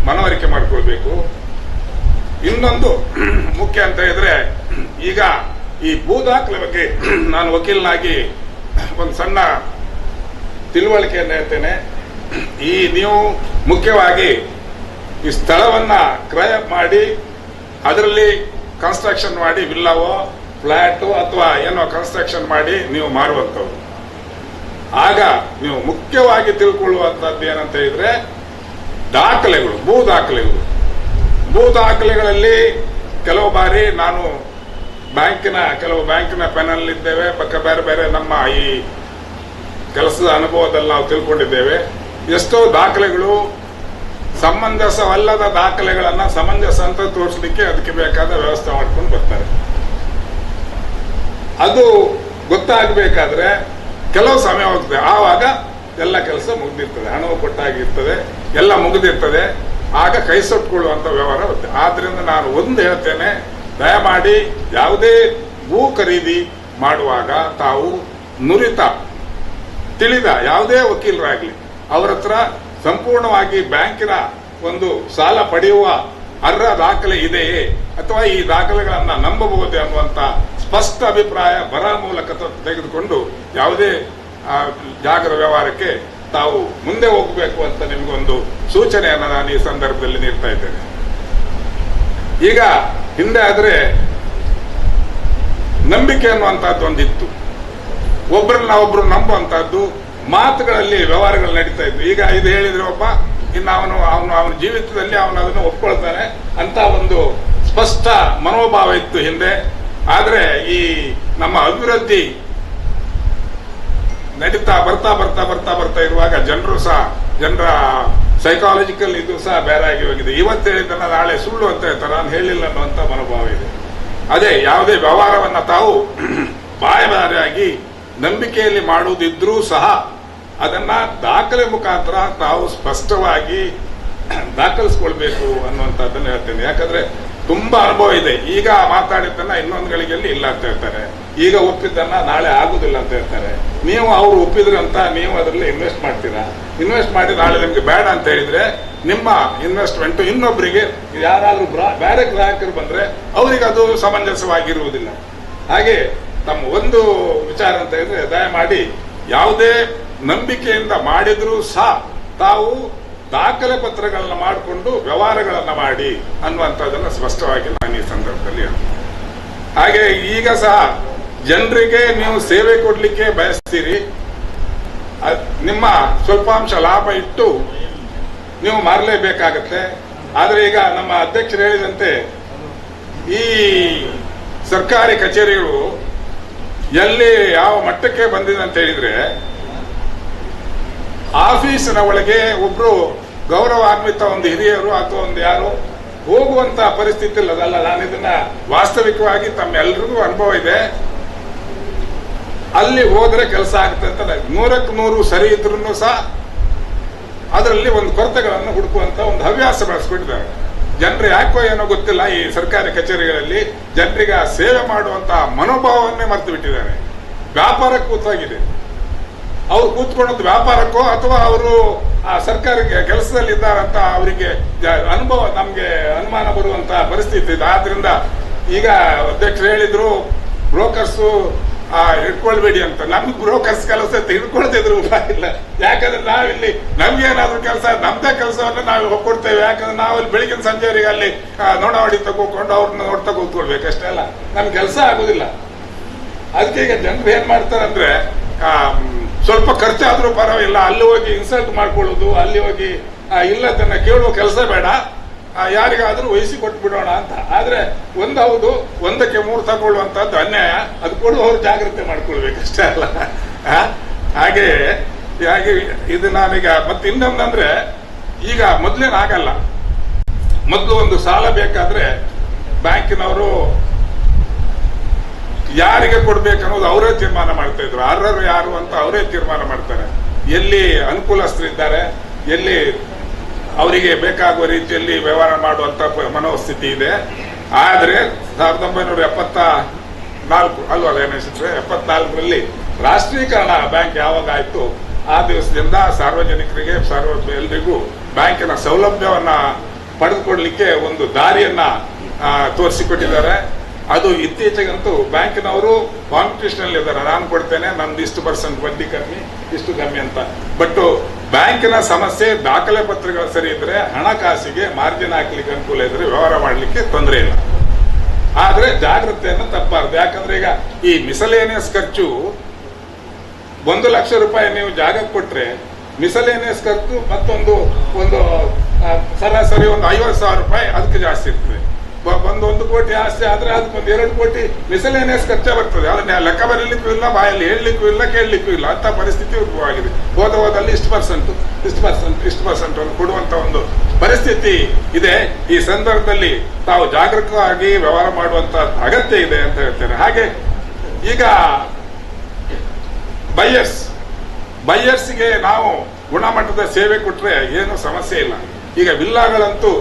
ಮನವರಿಕೆ ಮಾಡಿಕೊಳ್ಬೇಕು. ಇನ್ನೊಂದು ಮುಖ್ಯ ಅಂತ ಇದ್ರೆ, ಈಗ ಈ ಭೂ ದಾಖಲೆ ಬಗ್ಗೆ ನಾನು ವಕೀಲನಾಗಿ ಒಂದು ಸಣ್ಣ ತಿಳುವಳಿಕೆಯನ್ನು ಹೇಳ್ತೇನೆ. ನೀವು ಮುಖ್ಯವಾಗಿ ಈ ಸ್ಥಳವನ್ನ ಕ್ರಯ ಮಾಡಿ ಅದರಲ್ಲಿ ಕನ್ಸ್ಟ್ರಕ್ಷನ್ ಮಾಡಿ ವಿಲ್ಲಾವೋ ಫ್ಲಾಟು ಅಥವಾ ಏನೋ ಕನ್ಸ್ಟ್ರಕ್ಷನ್ ಮಾಡಿ ನೀವು ಮಾರುವಂಥವ್ರು. ಆಗ ನೀವು ಮುಖ್ಯವಾಗಿ ತಿಳ್ಕೊಳ್ಳುವಂಥದ್ದು ಏನಂತ ಇದ್ರೆ ದಾಖಲೆಗಳು, ಭೂ ದಾಖಲೆಗಳಲ್ಲಿ ಕೆಲವು ಬಾರಿ ನಾನು ಕೆಲವು ಬ್ಯಾಂಕಿನ ಪೆನಲ್ ಇದ್ದೇವೆ, ಬೇರೆ ಬೇರೆ ನಮ್ಮ ಈ ಕೆಲಸದ ಅನುಭವದಲ್ಲಿ ನಾವು ತಿಳ್ಕೊಂಡಿದ್ದೇವೆ. ಎಷ್ಟೋ ದಾಖಲೆಗಳು ಸಮಂಜಸವಲ್ಲದ ದಾಖಲೆಗಳನ್ನ ಸಮಂಜಸ ಅಂತ ತೋರಿಸಲಿಕ್ಕೆ ಅದಕ್ಕೆ ಬೇಕಾದ ವ್ಯವಸ್ಥೆ ಮಾಡ್ಕೊಂಡು ಬರ್ತಾರೆ. ಅದು ಗೊತ್ತಾಗಬೇಕಾದ್ರೆ ಕೆಲವು ಸಮಯ ಹೋಗ್ತದೆ. ಆವಾಗ ಎಲ್ಲ ಕೆಲಸ ಮುಗಿದಿರ್ತದೆ, ಹಣವು ಕೊಟ್ಟಾಗಿರ್ತದೆ, ಎಲ್ಲ ಮುಗಿದಿರ್ತದೆ. ಆಗ ಕೈ ಸೊಟ್ಕೊಳ್ಳುವಂತ ವ್ಯವಹಾರ ಬರುತ್ತೆ. ಆದ್ರಿಂದ ನಾನು ಒಂದು ಹೇಳ್ತೇನೆ, ದಯಮಾಡಿ ಯಾವುದೇ ಭೂ ಖರೀದಿ ಮಾಡುವಾಗ ತಾವು ನುರಿತ ತಿಳಿದ ಯಾವುದೇ ವಕೀಲರಾಗಲಿ ಅವರ ಹತ್ರ ಸಂಪೂರ್ಣವಾಗಿ ಬ್ಯಾಂಕಿನ ಒಂದು ಸಾಲ ಪಡೆಯುವ ಅರ್ಹ ದಾಖಲೆ ಇದೆಯೇ ಅಥವಾ ಈ ದಾಖಲೆಗಳನ್ನ ನಂಬಬಹುದೇ ಅನ್ನುವಂತ ಸ್ಪಷ್ಟ ಅಭಿಪ್ರಾಯ ಬರಹ ಮೂಲಕ ತೆಗೆದುಕೊಂಡು ಯಾವುದೇ ಜಾಗದ ವ್ಯವಹಾರಕ್ಕೆ ತಾವು ಮುಂದೆ ಹೋಗಬೇಕು ಅಂತ ನಿಮಗೊಂದು ಸೂಚನೆಯನ್ನು ನಾನು ಈ ಸಂದರ್ಭದಲ್ಲಿ ನೀಡ್ತಾ ಇದ್ದೇನೆ. ಈಗ ಹಿಂದೆ ಆದ್ರೆ ನಂಬಿಕೆ ಅನ್ನುವಂಥದ್ದು ಒಂದಿತ್ತು, ಒಬ್ಬರನ್ನ ಒಬ್ರು ನಂಬುವಂತಹದ್ದು, ಮಾತುಗಳಲ್ಲಿ ವ್ಯವಹಾರಗಳು ನಡೀತಾ ಇದ್ವು. ಈಗ ಇದು ಹೇಳಿದ್ರೆ ಒಬ್ಬ ಇನ್ನು ಅವನ ಜೀವಿತದಲ್ಲಿ ಅವನು ಅದನ್ನು ಒಪ್ಕೊಳ್ತಾನೆ ಅಂತ ಒಂದು ಸ್ಪಷ್ಟ ಮನೋಭಾವ ಇತ್ತು ಹಿಂದೆ. ಆದ್ರೆ ಈ ನಮ್ಮ ಅಭಿವೃದ್ಧಿ ನಡೀತಾ ಬರ್ತಾ ಇರುವಾಗ ಜನರ ಸೈಕಾಲಜಿಕಲ್ ಇದು ಸಹ ಬೇರೆ ಆಗಿ ಹೋಗಿದೆ. ಇವತ್ತು ಹೇಳಿದ್ದನ್ನ ನಾಳೆ ಸುಳ್ಳು ಅಂತ ಹೇಳ್ತಾರೆ, ನಾನು ಹೇಳಿಲ್ಲ ಅನ್ನುವಂತ ಮನೋಭಾವ ಇದೆ. ಅದೇ ಯಾವುದೇ ವ್ಯವಹಾರವನ್ನ ತಾವು ಬಾಯಬಾರಿಯಾಗಿ ನಂಬಿಕೆಯಲ್ಲಿ ಮಾಡುವುದಿದ್ರೂ ಸಹ ಅದನ್ನ ದಾಖಲೆ ಮುಖಾಂತರ ತಾವು ಸ್ಪಷ್ಟವಾಗಿ ದಾಖಲಿಸ್ಕೊಳ್ಬೇಕು ಅನ್ನುವಂಥದ್ದನ್ನ ಹೇಳ್ತೇನೆ. ಯಾಕಂದ್ರೆ ತುಂಬಾ ಅನುಭವ ಇದೆ. ಈಗ ಮಾತಾಡಿದ್ದನ್ನ ಇನ್ನೊಂದು ಗಳಿಗೆಯಲ್ಲಿ ಇಲ್ಲ ಅಂತ ಹೇಳ್ತಾರೆ, ಈಗ ಒಪ್ಪಿದ್ದನ್ನ ನಾಳೆ ಆಗುದಿಲ್ಲ ಅಂತ ಹೇಳ್ತಾರೆ. ನೀವು ಅವ್ರು ಒಪ್ಪಿದ್ರಂತ ನೀವು ಅದರಲ್ಲಿ ಇನ್ವೆಸ್ಟ್ ಮಾಡ್ತೀರಾ, ಇನ್ವೆಸ್ಟ್ ಮಾಡಿ ನಾಳೆ ನಿಮ್ಗೆ ಬೇಡ ಅಂತ ಹೇಳಿದ್ರೆ ನಿಮ್ಮ ಇನ್ವೆಸ್ಟ್ಮೆಂಟ್ ಇನ್ನೊಬ್ಬರಿಗೆ ಯಾರಾದ್ರೂ ಬೇರೆ ಗ್ರಾಹಕರು ಬಂದ್ರೆ ಅವರಿಗೆ ಅದು ಸಮಂಜಸವಾಗಿರುವುದಿಲ್ಲ. ಹಾಗೆ ತಮ್ಮ ಒಂದು ವಿಚಾರ ಅಂತ ಹೇಳಿದ್ರೆ, ದಯಮಾಡಿ ಯಾವುದೇ ನಂಬಿಕೆಯಿಂದ ಮಾಡಿದ್ರೂ ಸಹ ತಾವು ದಾಖಲೆ ಪತ್ರಗಳನ್ನ ಮಾಡಿಕೊಂಡು ವ್ಯವಹಾರಗಳನ್ನ ಮಾಡಿ ಅನ್ನುವಂಥದ್ದನ್ನ ಸ್ಪಷ್ಟವಾಗಿ ನಾನು ಈ ಸಂದರ್ಭದಲ್ಲಿ ಹೇಳ್ತೀನಿ. ಹಾಗೆ ಈಗ ಸಹ ಜನರಿಗೆ ನೀವು ಸೇವೆ ಕೊಡ್ಲಿಕ್ಕೆ ಬಯಸ್ತೀರಿ, ನಿಮ್ಮ ಸ್ವಲ್ಪಾಂಶ ಲಾಭ ಇಟ್ಟು ನೀವು ಮಾರಲೇಬೇಕಾಗತ್ತೆ. ಆದ್ರೆ ಈಗ ನಮ್ಮ ಅಧ್ಯಕ್ಷರು ಹೇಳಿದಂತೆ ಈ ಸರ್ಕಾರಿ ಕಚೇರಿಗಳು ಎಲ್ಲಿ ಯಾವ ಮಟ್ಟಕ್ಕೆ ಬಂದಿದೆ ಅಂತ ಹೇಳಿದ್ರೆ, ಆಫೀಸಿನ ಒಳಗೆ ಒಬ್ರು ಗೌರವಾನ್ವಿತ ಒಂದು ಹಿರಿಯರು ಅಥವಾ ಒಂದು ಯಾರು ಹೋಗುವಂತ ಪರಿಸ್ಥಿತಿ ಇಲ್ಲದಲ್ಲ. ನಾನು ಇದನ್ನ ವಾಸ್ತವಿಕವಾಗಿ ತಮ್ಮೆಲ್ರಿಗೂ ಅನುಭವ ಇದೆ. ಅಲ್ಲಿ ಹೋದ್ರೆ ಕೆಲಸ ಆಗುತ್ತೆ ಅಂತ 100ಕ್ಕೆ 100 ಸರಿ ಇದ್ರೂ ಸಹ ಅದರಲ್ಲಿ ಒಂದು ಕೊರತೆಗಳನ್ನು ಹುಡುಕುವಂತ ಒಂದು ಹವ್ಯಾಸ ಬೆಳೆಸ್ಬಿಟ್ಟಿದ್ದಾರೆ. ಜನರು ಯಾಕೋ ಏನೋ ಗೊತ್ತಿಲ್ಲ, ಈ ಸರ್ಕಾರಿ ಕಚೇರಿಗಳಲ್ಲಿ ಜನರಿಗೆ ಸೇವೆ ಮಾಡುವಂತ ಮನೋಭಾವವನ್ನೇ ಮರೆತು ಬಿಟ್ಟಿದ್ದಾರೆ. ವ್ಯಾಪಾರಕ್ಕೆ ಕೂತಾಗಿದೆ. ಅವ್ರು ಕೂತ್ಕೊಳ್ಳೋದು ವ್ಯಾಪಾರಕ್ಕೋ ಅಥವಾ ಅವರು ಆ ಸರ್ಕಾರಿ ಕೆಲಸದಲ್ಲಿ ಇದ್ದಾರಂತ ಅವರಿಗೆ ಅನುಭವ, ನಮ್ಗೆ ಅನುಮಾನ ಬರುವಂತ ಪರಿಸ್ಥಿತಿ ಇದೆ. ಆದ್ರಿಂದ ಈಗ ಅಧ್ಯಕ್ಷರು ಹೇಳಿದ್ರು ಬ್ರೋಕರ್ಸ್ ಹಿಡ್ಕೊಳ್ಬೇಡಿ ಅಂತ. ನಮ್ಗೆ ಬ್ರೋಕರ್ಸ್ ಕೆಲಸ ಹಿಡ್ಕೊಳ್ತಿದ್ರು ಇಲ್ಲ. ಯಾಕಂದ್ರೆ ನಾವಿಲ್ಲಿ ನಮ್ಗೇನಾದ್ರೂ ಕೆಲಸ, ನಮ್ದೇ ಕೆಲಸವನ್ನ ನಾವು ಕೊಡ್ತೇವೆ. ಯಾಕಂದ್ರೆ ನಾವಲ್ಲಿ ಬೆಳಿಗ್ಗೆ ಸಂಜೆವರೆಗೆ ಅಲ್ಲಿ ನೋಡಾವಳಿ ತಗೋಕೊಂಡು ಅವ್ರನ್ನ ನೋಡ್ತಾ ಕೂತ್ಕೊಳ್ಬೇಕು ಅಷ್ಟೇ ಅಲ್ಲ, ನಮ್ ಕೆಲಸ ಆಗುದಿಲ್ಲ. ಅದಕ್ಕೆ ಈಗ ಜನರು ಏನ್ ಮಾಡ್ತಾರೆ ಅಂದ್ರೆ, ಸ್ವಲ್ಪ ಖರ್ಚಾದ್ರೂ ಪರವಾಗಿಲ್ಲ, ಅಲ್ಲಿ ಹೋಗಿ ಇನ್ಸಲ್ಟ್ ಮಾಡ್ಕೊಳ್ಳೋದು, ಅಲ್ಲಿ ಹೋಗಿ ಇಲ್ಲದನ್ನ ಕೇಳುವ ಕೆಲಸ ಬೇಡ, ಯಾರಿಗಾದ್ರೂ ವಹಿಸಿ ಕೊಟ್ಟು ಬಿಡೋಣ ಅಂತ. ಆದ್ರೆ ಹೌದು, 1ಕ್ಕೆ 3 ತಗೊಳ್ಳುವಂತದ್ದು ಅನ್ಯಾಯ. ಅದು ಕೊಡುವವರು ಜಾಗ್ರತೆ ಮಾಡ್ಕೊಳ್ಬೇಕಷ್ಟೇ ಅಲ್ಲ. ಹಾಗೆ ಇದು ನಾನೀಗ ಮತ್ತೆ ಇನ್ನೊಂದಂದ್ರೆ, ಈಗ ಮೊದ್ಲೇನಾಗಲ್ಲ. ಮೊದಲು ಒಂದು ಸಾಲ ಬೇಕಾದ್ರೆ ಬ್ಯಾಂಕಿನವರು ಯಾರಿಗೆ ಕೊಡ್ಬೇಕನ್ನೋದು ಅವರೇ ತೀರ್ಮಾನ ಮಾಡ್ತಾ ಇದ್ರು. ಅರ್ಹರು ಯಾರು ಅಂತ ಅವರೇ ತೀರ್ಮಾನ ಮಾಡ್ತಾರೆ. ಎಲ್ಲಿ ಅನುಕೂಲಸ್ಥರಿದ್ದಾರೆ, ಎಲ್ಲಿ ಅವರಿಗೆ ಬೇಕಾಗುವ ರೀತಿಯಲ್ಲಿ ವ್ಯವಹಾರ ಮಾಡುವಂತ ಮನೋಸ್ಥಿತಿ ಇದೆ. ಆದ್ರೆ 1974 ಅಲ್ವಾ ಅನಿಸುತ್ತೆ, 74ರಲ್ಲಿ ರಾಷ್ಟ್ರೀಕರಣ ಬ್ಯಾಂಕ್ ಯಾವಾಗ ಆಯ್ತು ಆ ದಿವಸದಿಂದ ಸಾರ್ವಜನಿಕರಿಗೆ ಎಲ್ರಿಗೂ ಬ್ಯಾಂಕಿನ ಸೌಲಭ್ಯವನ್ನ ಪಡೆದುಕೊಡ್ಲಿಕ್ಕೆ ಒಂದು ದಾರಿಯನ್ನ ತೋರಿಸಿಕೊಟ್ಟಿದ್ದಾರೆ. ಅದು ಇತ್ತೀಚೆಗಂತೂ ಬ್ಯಾಂಕಿನವರು ಕಾಂಪಿಟೇಷನ್ ಇದ್ದಾರೆ. ನಾನು ಕೊಡ್ತೇನೆ, ನಮ್ದು ಇಷ್ಟು % ಬಡ್ಡಿ ಕಮ್ಮಿ, ಇಷ್ಟು ಕಮ್ಮಿ ಅಂತ. ಬಟ್ ಬ್ಯಾಂಕಿನ ಸಮಸ್ಯೆ ದಾಖಲೆ ಪತ್ರಗಳು ಸರಿ ಇದ್ರೆ, ಹಣಕಾಸಿಗೆ ಮಾರ್ಜಿನ್ ಹಾಕ್ಲಿಕ್ಕೆ ಅನುಕೂಲ ಇದ್ರೆ ವ್ಯವಹಾರ ಮಾಡ್ಲಿಕ್ಕೆ ತೊಂದರೆ ಇಲ್ಲ. ಆದ್ರೆ ಜಾಗ್ರತೆಯನ್ನು ತಪ್ಪಾರ್ದು. ಯಾಕಂದ್ರೆ ಈಗ ಈ ಮಿಸಲೇನಿಯಸ್ ಖರ್ಚು 1 ಲಕ್ಷ ರೂಪಾಯಿ ನೀವು ಜಾಗಕ್ಕೆ ಕೊಟ್ರೆ, ಮಿಸಲೇನಿಯಸ್ ಖರ್ಚು ಮತ್ತೊಂದು ಸರಾಸರಿ ಒಂದು 50,000 ರೂಪಾಯಿ ಅದಕ್ಕೆ ಜಾಸ್ತಿ ಇರ್ತದೆ. ಒಂದು 1 ಕೋಟಿ ಆಸ್ತಿ ಆದ್ರೆ ಅದಕ್ಕೊಂದು 2 ಕೋಟಿ ಮಿಸಲೇನಿಯಸ್ ಖರ್ಚು ಬರ್ತದೆ. ಅದನ್ನ ಲೆಕ್ಕ ಬರೀಲಿಕ್ಕೂ ಇಲ್ಲ, ಬಾಯಲ್ಲಿ ಹೇಳಲಿಕ್ಕೂ ಇಲ್ಲ, ಕೇಳಲಿಕ್ಕೂ ಇಲ್ಲ ಅಂತ ಪರಿಸ್ಥಿತಿ ಉದ್ಭವವಾಗಿದೆ. ಹೋದಲ್ಲಿ ಇಷ್ಟು ಪರ್ಸೆಂಟ್ ಕೊಡುವಂತ ಒಂದು ಪರಿಸ್ಥಿತಿ ಇದೆ. ಈ ಸಂದರ್ಭದಲ್ಲಿ ತಾವು ಜಾಗರೂಕವಾಗಿ ವ್ಯವಹಾರ ಮಾಡುವಂತ ಅಗತ್ಯ ಇದೆ ಅಂತ ಹೇಳ್ತೇನೆ. ಹಾಗೆ ಈಗ ಬೈಯರ್ಸ್ಗೆ ನಾವು ಗುಣಮಟ್ಟದ ಸೇವೆ ಕೊಟ್ರೆ ಏನು ಸಮಸ್ಯೆ ಇಲ್ಲ. ಈಗ ವಿಲ್ಲಾಗಳಂತೂ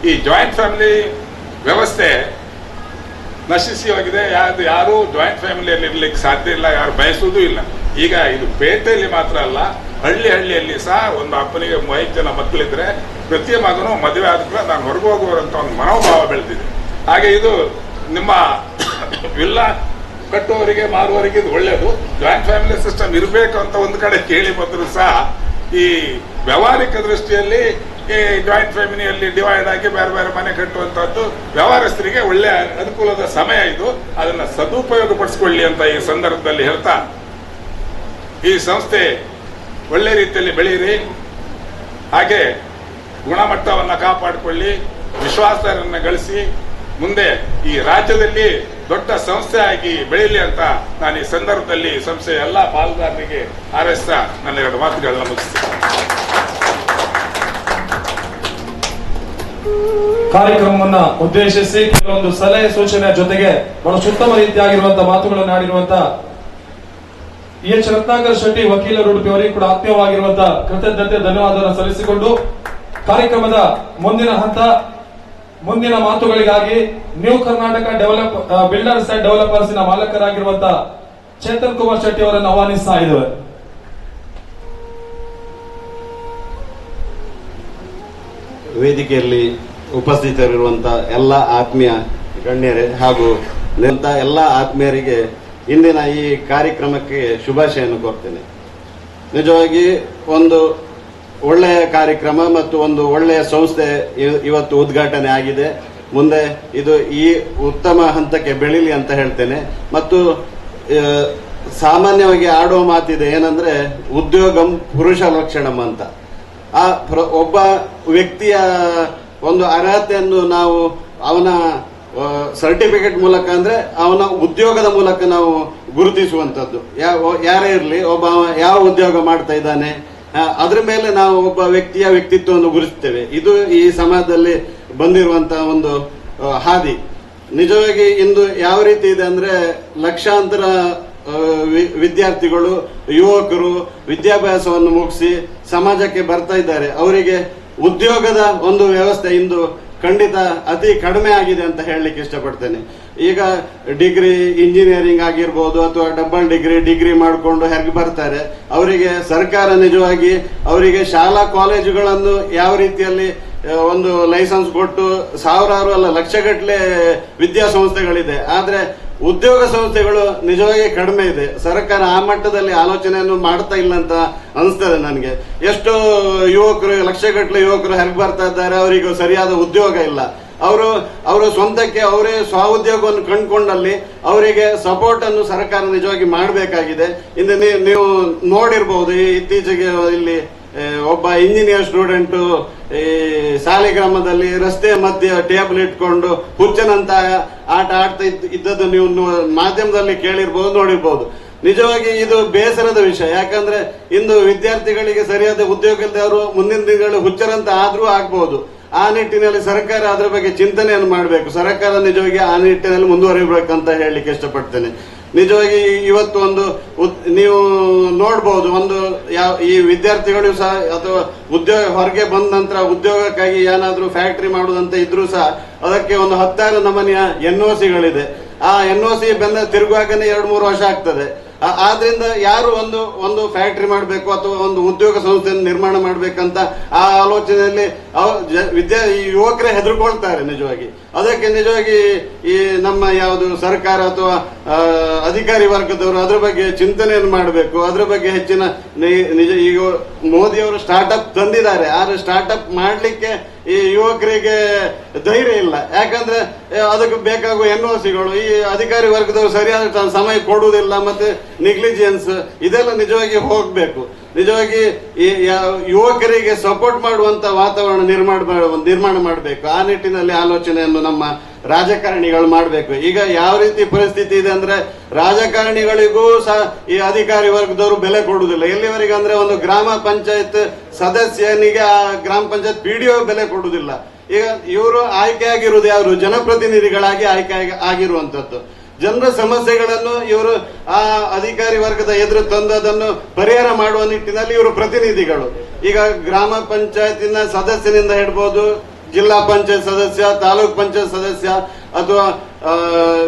ಈ ಜಾಯಿಂಟ್ ಫ್ಯಾಮಿಲಿ ವ್ಯವಸ್ಥೆ ನಶಿಸಿ ಹೋಗಿದೆ. ಯಾರು ಜಾಯಿಂಟ್ ಫ್ಯಾಮಿಲಿಯಲ್ಲಿ ಇರ್ಲಿಕ್ಕೆ ಸಾಧ್ಯ ಇಲ್ಲ, ಯಾರು ಬಯಸುವುದೂ ಇಲ್ಲ. ಈಗ ಇದು ಪೇಟೆಯಲ್ಲಿ ಮಾತ್ರ ಅಲ್ಲ, ಹಳ್ಳಿಯಲ್ಲಿ ಸಹ ಒಂದು ಅಪ್ಪನಿಗೆ 5 ಜನ ಮಕ್ಕಳಿದ್ರೆ ಪ್ರತಿ ಮಗನು ಮದುವೆ ಆದ ಕೂಡ ನಾನು ಹೊರಗೆ ಹೋಗುವಂತ ಒಂದು ಮನೋಭಾವ ಬೆಳೆದಿದೆ. ಹಾಗೆ ಇದು ನಿಮ್ಮ ವಿಲ್ಲಾ ಕಟ್ಟುವವರಿಗೆ ಮಾರುವವರಿಗೆ ಇದು ಒಳ್ಳೆಯದು. ಜಾಯಿಂಟ್ ಫ್ಯಾಮಿಲಿ ಸಿಸ್ಟಮ್ ಇರಬೇಕು ಅಂತ ಒಂದು ಕಡೆ ಕೇಳಿ ಬಂದರೂ ಸಹ ಈ ವ್ಯಾವಹಾರಿಕ ದೃಷ್ಟಿಯಲ್ಲಿ ಈ ಜಾಯಿಂಟ್ ಫ್ಯಾಮಿಲಿಯಲ್ಲಿ ಡಿವೈಡ್ ಆಗಿ ಬೇರೆ ಬೇರೆ ಮನೆ ಕಟ್ಟುವಂತಹದ್ದು ವ್ಯವಹಾರಸ್ಥರಿಗೆ ಒಳ್ಳೆಯ ಅನುಕೂಲದ ಸಮಯ ಇದು. ಅದನ್ನ ಸದುಪಯೋಗ ಪಡಿಸಿಕೊಳ್ಳಿ ಅಂತ ಈ ಸಂದರ್ಭದಲ್ಲಿ ಹೇಳ್ತಾ, ಈ ಸಂಸ್ಥೆ ಒಳ್ಳೆ ರೀತಿಯಲ್ಲಿ ಬೆಳೀರಿ, ಹಾಗೆ ಗುಣಮಟ್ಟವನ್ನ ಕಾಪಾಡಿಕೊಳ್ಳಿ, ವಿಶ್ವಾಸರನ್ನ ಗಳಿಸಿ ಮುಂದೆ ಈ ರಾಜ್ಯದಲ್ಲಿ ದೊಡ್ಡ ಸಂಸ್ಥೆ ಆಗಿ ಬೆಳೀಲಿ ಅಂತ ನಾನು ಈ ಸಂದರ್ಭದಲ್ಲಿ ಸಂಸ್ಥೆಯ ಎಲ್ಲ ಪಾಲುದಾರರಿಗೆ ಹಾರೈಸ್ತಾ ನನ್ನ 2 ಮಾತುಗಳನ್ನ ಮುಗಿಸ್ತೇನೆ. ಕಾರ್ಯಕ್ರಮವನ್ನ ಉದ್ದೇಶಿಸಿ ಕೆಲವೊಂದು ಸಲಹೆ ಸೂಚನೆ ಜೊತೆಗೆ ಬಹಳ ಉತ್ತಮ ರೀತಿಯಾಗಿರುವಂತಹ ಮಾತುಗಳನ್ನು ಆಡಿರುವಂತಹ ಎಚ್ ರತ್ನಾಕರ್ ಶೆಟ್ಟಿ ವಕೀಲರು ಉಡುಪಿ ಅವರಿಗೆ ಕೂಡ ಆತ್ಮೀಯವಾಗಿರುವಂತಹ ಕೃತಜ್ಞತೆ ಧನ್ಯವಾದವನ್ನು ಸಲ್ಲಿಸಿಕೊಂಡು ಕಾರ್ಯಕ್ರಮದ ಮುಂದಿನ ಹಂತ ಮುಂದಿನ ಮಾತುಗಳಿಗಾಗಿ new Karnataka builders and developers ನ ಮಾಲಕರಾಗಿರುವಂತಹ ಚೇತನ್ ಕುಮಾರ್ ಶೆಟ್ಟಿ ಅವರನ್ನು ಆಹ್ವಾನಿಸ್ತಾ ಇದ್ದೇವೆ. ವೇದಿಕೆಯಲ್ಲಿ ಉಪಸ್ಥಿತರಿರುವಂತಹ ಎಲ್ಲ ಆತ್ಮೀಯ ಗಣ್ಯರೇ ಹಾಗೂ ಎಲ್ಲ ಆತ್ಮೀಯರಿಗೆ ಇಂದಿನ ಈ ಕಾರ್ಯಕ್ರಮಕ್ಕೆ ಶುಭಾಶಯನ್ನು ಕೋರ್ತೇನೆ. ನಿಜವಾಗಿ ಒಂದು ಒಳ್ಳೆಯ ಕಾರ್ಯಕ್ರಮ ಮತ್ತು ಒಂದು ಒಳ್ಳೆಯ ಸಂಸ್ಥೆ ಇವತ್ತು ಉದ್ಘಾಟನೆ ಆಗಿದೆ. ಮುಂದೆ ಇದು ಈ ಉತ್ತಮ ಹಂತಕ್ಕೆ ಬೆಳೀಲಿ ಅಂತ ಹೇಳ್ತೇನೆ. ಮತ್ತು ಸಾಮಾನ್ಯವಾಗಿ ಆಡುವ ಮಾತಿದೆ, ಏನಂದ್ರೆ ಉದ್ಯೋಗಂ ಪುರುಷ ಲಕ್ಷಣಂ ಅಂತ. ಆ ಒಬ್ಬ ವ್ಯಕ್ತಿಯ ಒಂದು ಅರ್ಹತೆಯನ್ನು ನಾವು ಅವನ ಸರ್ಟಿಫಿಕೇಟ್ ಮೂಲಕ ಅಂದ್ರೆ ಅವನ ಉದ್ಯೋಗದ ಮೂಲಕ ನಾವು ಗುರುತಿಸುವಂತದ್ದು. ಯಾರೇ ಇರಲಿ, ಒಬ್ಬ ಯಾವ ಉದ್ಯೋಗ ಮಾಡ್ತಾ ಇದ್ದಾನೆ ಅದ್ರ ಮೇಲೆ ನಾವು ಒಬ್ಬ ವ್ಯಕ್ತಿಯ ವ್ಯಕ್ತಿತ್ವವನ್ನು ಗುರುತಿಸ್ತೇವೆ. ಇದು ಈ ಸಮಾಜದಲ್ಲಿ ಬಂದಿರುವಂತಹ ಒಂದು ಹಾದಿ. ನಿಜವಾಗಿ ಇಂದು ಯಾವ ರೀತಿ ಇದೆ ಅಂದ್ರೆ ಲಕ್ಷಾಂತರ ವಿದ್ಯಾರ್ಥಿಗಳು, ಯುವಕರು ವಿದ್ಯಾಭ್ಯಾಸವನ್ನು ಮುಗಿಸಿ ಸಮಾಜಕ್ಕೆ ಬರ್ತಾ ಇದ್ದಾರೆ. ಅವರಿಗೆ ಉದ್ಯೋಗದ ಒಂದು ವ್ಯವಸ್ಥೆ ಇಂದು ಖಂಡಿತ ಅತಿ ಕಡಿಮೆ ಆಗಿದೆ ಅಂತ ಹೇಳಲಿಕ್ಕೆ ಇಷ್ಟಪಡ್ತೇನೆ. ಈಗ ಡಿಗ್ರಿ ಇಂಜಿನಿಯರಿಂಗ್ ಆಗಿರ್ಬೋದು ಅಥವಾ ಡಬಲ್ ಡಿಗ್ರಿ ಮಾಡಿಕೊಂಡು ಹೆರ್ಗೆ ಬರ್ತಾರೆ. ಅವರಿಗೆ ಸರ್ಕಾರ ನಿಜವಾಗಿ ಅವರಿಗೆ ಶಾಲಾ ಕಾಲೇಜುಗಳನ್ನು ಯಾವ ರೀತಿಯಲ್ಲಿ ಒಂದು ಲೈಸೆನ್ಸ್ ಕೊಟ್ಟು ಸಾವಿರಾರು ಅಲ್ಲ ಲಕ್ಷಗಟ್ಟಲೆ ವಿದ್ಯಾಸಂಸ್ಥೆಗಳಿದೆ. ಆದ್ರೆ ಉದ್ಯೋಗ ಸಂಸ್ಥೆಗಳು ನಿಜವಾಗಿ ಕಡಿಮೆ ಇದೆ. ಸರ್ಕಾರ ಆ ಮಟ್ಟದಲ್ಲಿ ಆಲೋಚನೆಯನ್ನು ಮಾಡ್ತಾ ಇಲ್ಲ ಅಂತ ಅನಿಸ್ತದೆ ನನಗೆ. ಎಷ್ಟೋ ಯುವಕರು, ಲಕ್ಷಗಟ್ಟಲೆ ಯುವಕರು ಹೆರ್ಗೆ ಬರ್ತಾ ಇದ್ದಾರೆ, ಅವರಿಗೆ ಸರಿಯಾದ ಉದ್ಯೋಗ ಇಲ್ಲ. ಅವರು ಸ್ವಂತಕ್ಕೆ ಅವರೇ ಸ್ವಉದ್ಯೋಗವನ್ನು ಕಂಡುಕೊಂಡಲ್ಲಿ ಅವರಿಗೆ ಸಪೋರ್ಟ್ ಅನ್ನು ಸರ್ಕಾರ ನಿಜವಾಗಿ ಮಾಡಬೇಕಾಗಿದೆ. ಇಂದು ನೀವು ನೋಡಿರ್ಬಹುದು, ಇತ್ತೀಚೆಗೆ ಇಲ್ಲಿ ಒಬ್ಬ ಇಂಜಿನಿಯರ್ ಸ್ಟೂಡೆಂಟ್ ಈ ಸಾಲಿಗ್ರಾಮದಲ್ಲಿ ರಸ್ತೆ ಮಧ್ಯೆ ಟೇಬಲ್ ಇಟ್ಕೊಂಡು ಹುಚ್ಚನಂತ ಆಟ ಆಡ್ತಾ ಇದ್ದದ್ದು ನೀವು ಮಾಧ್ಯಮದಲ್ಲಿ ಕೇಳಿರ್ಬೋದು, ನೋಡಿರ್ಬೋದು. ನಿಜವಾಗಿ ಇದು ಬೇಸರದ ವಿಷಯ. ಯಾಕಂದ್ರೆ ಇಂದು ವಿದ್ಯಾರ್ಥಿಗಳಿಗೆ ಸರಿಯಾದ ಉದ್ಯೋಗ ಇಲ್ಲದೆ ಅವರು ಮುಂದಿನ ದಿನಗಳು ಹುಚ್ಚರಂತ ಆದ್ರೂ ಆಗ್ಬಹುದು. ಆ ನಿಟ್ಟಿನಲ್ಲಿ ಸರ್ಕಾರ ಅದರ ಬಗ್ಗೆ ಚಿಂತನೆಯನ್ನು ಮಾಡಬೇಕು. ಸರ್ಕಾರ ನಿಜವಾಗಿ ಆ ನಿಟ್ಟಿನಲ್ಲಿ ಮುಂದುವರಿಬೇಕಂತ ಹೇಳಲಿಕ್ಕೆ ಇಷ್ಟಪಡ್ತೇನೆ. ನಿಜವಾಗಿ ಇವತ್ತು ಒಂದು ನೀವು ನೋಡ್ಬೋದು, ಒಂದು ಈ ವಿದ್ಯಾರ್ಥಿಗಳು ಸಹ ಅಥವಾ ಉದ್ಯೋಗ ಹೊರಗೆ ಬಂದ ನಂತರ ಉದ್ಯೋಗಕ್ಕಾಗಿ ಏನಾದ್ರೂ ಫ್ಯಾಕ್ಟರಿ ಮಾಡುದಂತ ಇದ್ರೂ ಸಹ ಅದಕ್ಕೆ ಒಂದು 10 ನಮೂನೆಯ NOCಗಳಿದೆ. ಆ NOC ಬಂದ ತಿರುಗುವಾಗನೇ 2-3 ವರ್ಷ ಆಗ್ತದೆ. ಆದ್ರಿಂದ ಯಾರು ಒಂದು ಫ್ಯಾಕ್ಟರಿ ಮಾಡಬೇಕು ಅಥವಾ ಒಂದು ಉದ್ಯೋಗ ಸಂಸ್ಥೆಯನ್ನು ನಿರ್ಮಾಣ ಮಾಡ್ಬೇಕಂತ ಆ ಆಲೋಚನೆಯಲ್ಲಿ ಯುವಕರೇ ಹೆದರ್ಕೊಳ್ತಾರೆ ನಿಜವಾಗಿ. ಅದಕ್ಕೆ ನಿಜವಾಗಿ ಈ ನಮ್ಮ ಯಾವುದು ಸರ್ಕಾರ ಅಥವಾ ಅಧಿಕಾರಿ ವರ್ಗದವರು ಅದ್ರ ಬಗ್ಗೆ ಚಿಂತನೆಯನ್ನು ಮಾಡಬೇಕು. ಅದ್ರ ಬಗ್ಗೆ ಹೆಚ್ಚಿನ ನಿಜ ಈಗ ಮೋದಿಯವರು ಸ್ಟಾರ್ಟ್ಅಪ್ ತಂದಿದ್ದಾರೆ, ಆದ್ರೆ ಸ್ಟಾರ್ಟ್ಅಪ್ ಮಾಡ್ಲಿಕ್ಕೆ ಈ ಯುವಕರಿಗೆ ಧೈರ್ಯ ಇಲ್ಲ. ಯಾಕಂದ್ರೆ ಅದಕ್ಕೆ ಬೇಕಾಗುವ NOCಗಳು ಈ ಅಧಿಕಾರಿ ವರ್ಗದವರು ಸರಿಯಾದ ಸಮಯ ಕೊಡುವುದಿಲ್ಲ, ಮತ್ತೆ ನೆಗ್ಲಿಜಿಯನ್ಸ್ ಇದೆಲ್ಲ ನಿಜವಾಗಿ ಹೋಗ್ಬೇಕು. ನಿಜವಾಗಿ ಈ ಯುವಕರಿಗೆ ಸಪೋರ್ಟ್ ಮಾಡುವಂತ ವಾತಾವರಣ ನಿರ್ಮಾಣ ಮಾಡಬೇಕು. ಆ ನಿಟ್ಟಿನಲ್ಲಿ ಆಲೋಚನೆಯನ್ನು ನಮ್ಮ ರಾಜಕಾರಣಿಗಳು ಮಾಡಬೇಕು. ಈಗ ಯಾವ ರೀತಿ ಪರಿಸ್ಥಿತಿ ಇದೆ ಅಂದ್ರೆ ರಾಜಕಾರಣಿಗಳಿಗೂ ಸಹ ಈ ಅಧಿಕಾರಿ ವರ್ಗದವರು ಬೆಲೆ ಕೊಡುವುದಿಲ್ಲ. ಎಲ್ಲಿವರೆಗೆ ಅಂದ್ರೆ ಒಂದು ಗ್ರಾಮ ಪಂಚಾಯತ್ ಸದಸ್ಯನಿಗೆ ಆ ಗ್ರಾಮ ಪಂಚಾಯತ್ PDO ಬೆಲೆ ಕೊಡುವುದಿಲ್ಲ. ಈಗ ಇವರು ಆಯ್ಕೆ ಆಗಿರುವುದು ಯಾರು? ಜನಪ್ರತಿನಿಧಿಗಳಾಗಿ ಆಯ್ಕೆ ಆಗಿರುವಂತದ್ದು. ಜನರ ಸಮಸ್ಯೆಗಳನ್ನು ಇವರು ಆ ಅಧಿಕಾರಿ ವರ್ಗದ ಎದುರು ತಂದು ಅದನ್ನು ಪರಿಹಾರ ಮಾಡುವ ನಿಟ್ಟಿನಲ್ಲಿ ಇವರು ಪ್ರತಿನಿಧಿಗಳು. ಈಗ ಗ್ರಾಮ ಪಂಚಾಯತಿನ ಸದಸ್ಯನಿಂದ ಹಿಡ್ಬೋದು, ಜಿಲ್ಲಾ ಪಂಚಾಯತ್ ಸದಸ್ಯ, ತಾಲೂಕ್ ಪಂಚಾಯತ್ ಸದಸ್ಯ, ಅಥವಾ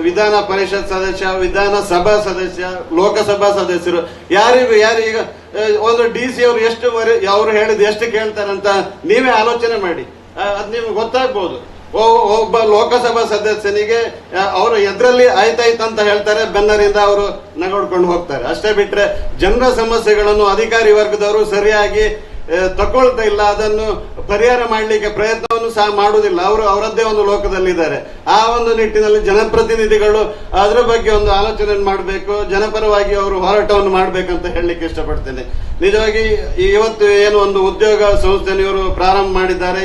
ವಿಧಾನ ಪರಿಷತ್ ಸದಸ್ಯ, ವಿಧಾನಸಭಾ ಸದಸ್ಯ, ಲೋಕಸಭಾ ಸದಸ್ಯರು, ಯಾರೀಗ ಒಂದು DC ಅವರು ಅವ್ರು ಹೇಳಿದ್ ಎಷ್ಟು ಕೇಳ್ತಾರಂತ ನೀವೇ ಆಲೋಚನೆ ಮಾಡಿ. ಅದ್ ನಿಮ್ಗೆ ಗೊತ್ತಾಗ್ಬೋದು. ಒಬ್ಬ ಲೋಕಸಭಾ ಸದಸ್ಯನಿಗೆ ಅವರು ಎದುರಲ್ಲಿ ಆಯ್ತಾಯ್ತಂತ ಹೇಳ್ತಾರೆ, ಬೆನ್ನರಿಂದ ಅವರು ನಗಡ್ಕೊಂಡು ಹೋಗ್ತಾರೆ. ಅಷ್ಟೇ ಬಿಟ್ರೆ ಜನರ ಸಮಸ್ಯೆಗಳನ್ನು ಅಧಿಕಾರಿ ವರ್ಗದವರು ಸರಿಯಾಗಿ ತಗೊಳ್ತಾ ಇಲ್ಲ, ಅದನ್ನು ಪರಿಹಾರ ಮಾಡಲಿಕ್ಕೆ ಪ್ರಯತ್ನವನ್ನು ಸಹ ಮಾಡುವುದಿಲ್ಲ. ಅವರು ಅವರದ್ದೇ ಒಂದು ಲೋಕದಲ್ಲಿದ್ದಾರೆ. ಆ ಒಂದು ನಿಟ್ಟಿನಲ್ಲಿ ಜನಪ್ರತಿನಿಧಿಗಳು ಅದರ ಬಗ್ಗೆ ಒಂದು ಆಲೋಚನೆ ಮಾಡಬೇಕು, ಜನಪರವಾಗಿ ಅವರು ಹೋರಾಟವನ್ನು ಮಾಡಬೇಕಂತ ಹೇಳಲಿಕ್ಕೆ ಇಷ್ಟಪಡ್ತೇನೆ. ನಿಜವಾಗಿ ಇವತ್ತು ಏನು ಒಂದು ಉದ್ಯೋಗ ಸಂಸ್ಥೆಯನ್ನು ಇವರು ಪ್ರಾರಂಭ ಮಾಡಿದ್ದಾರೆ.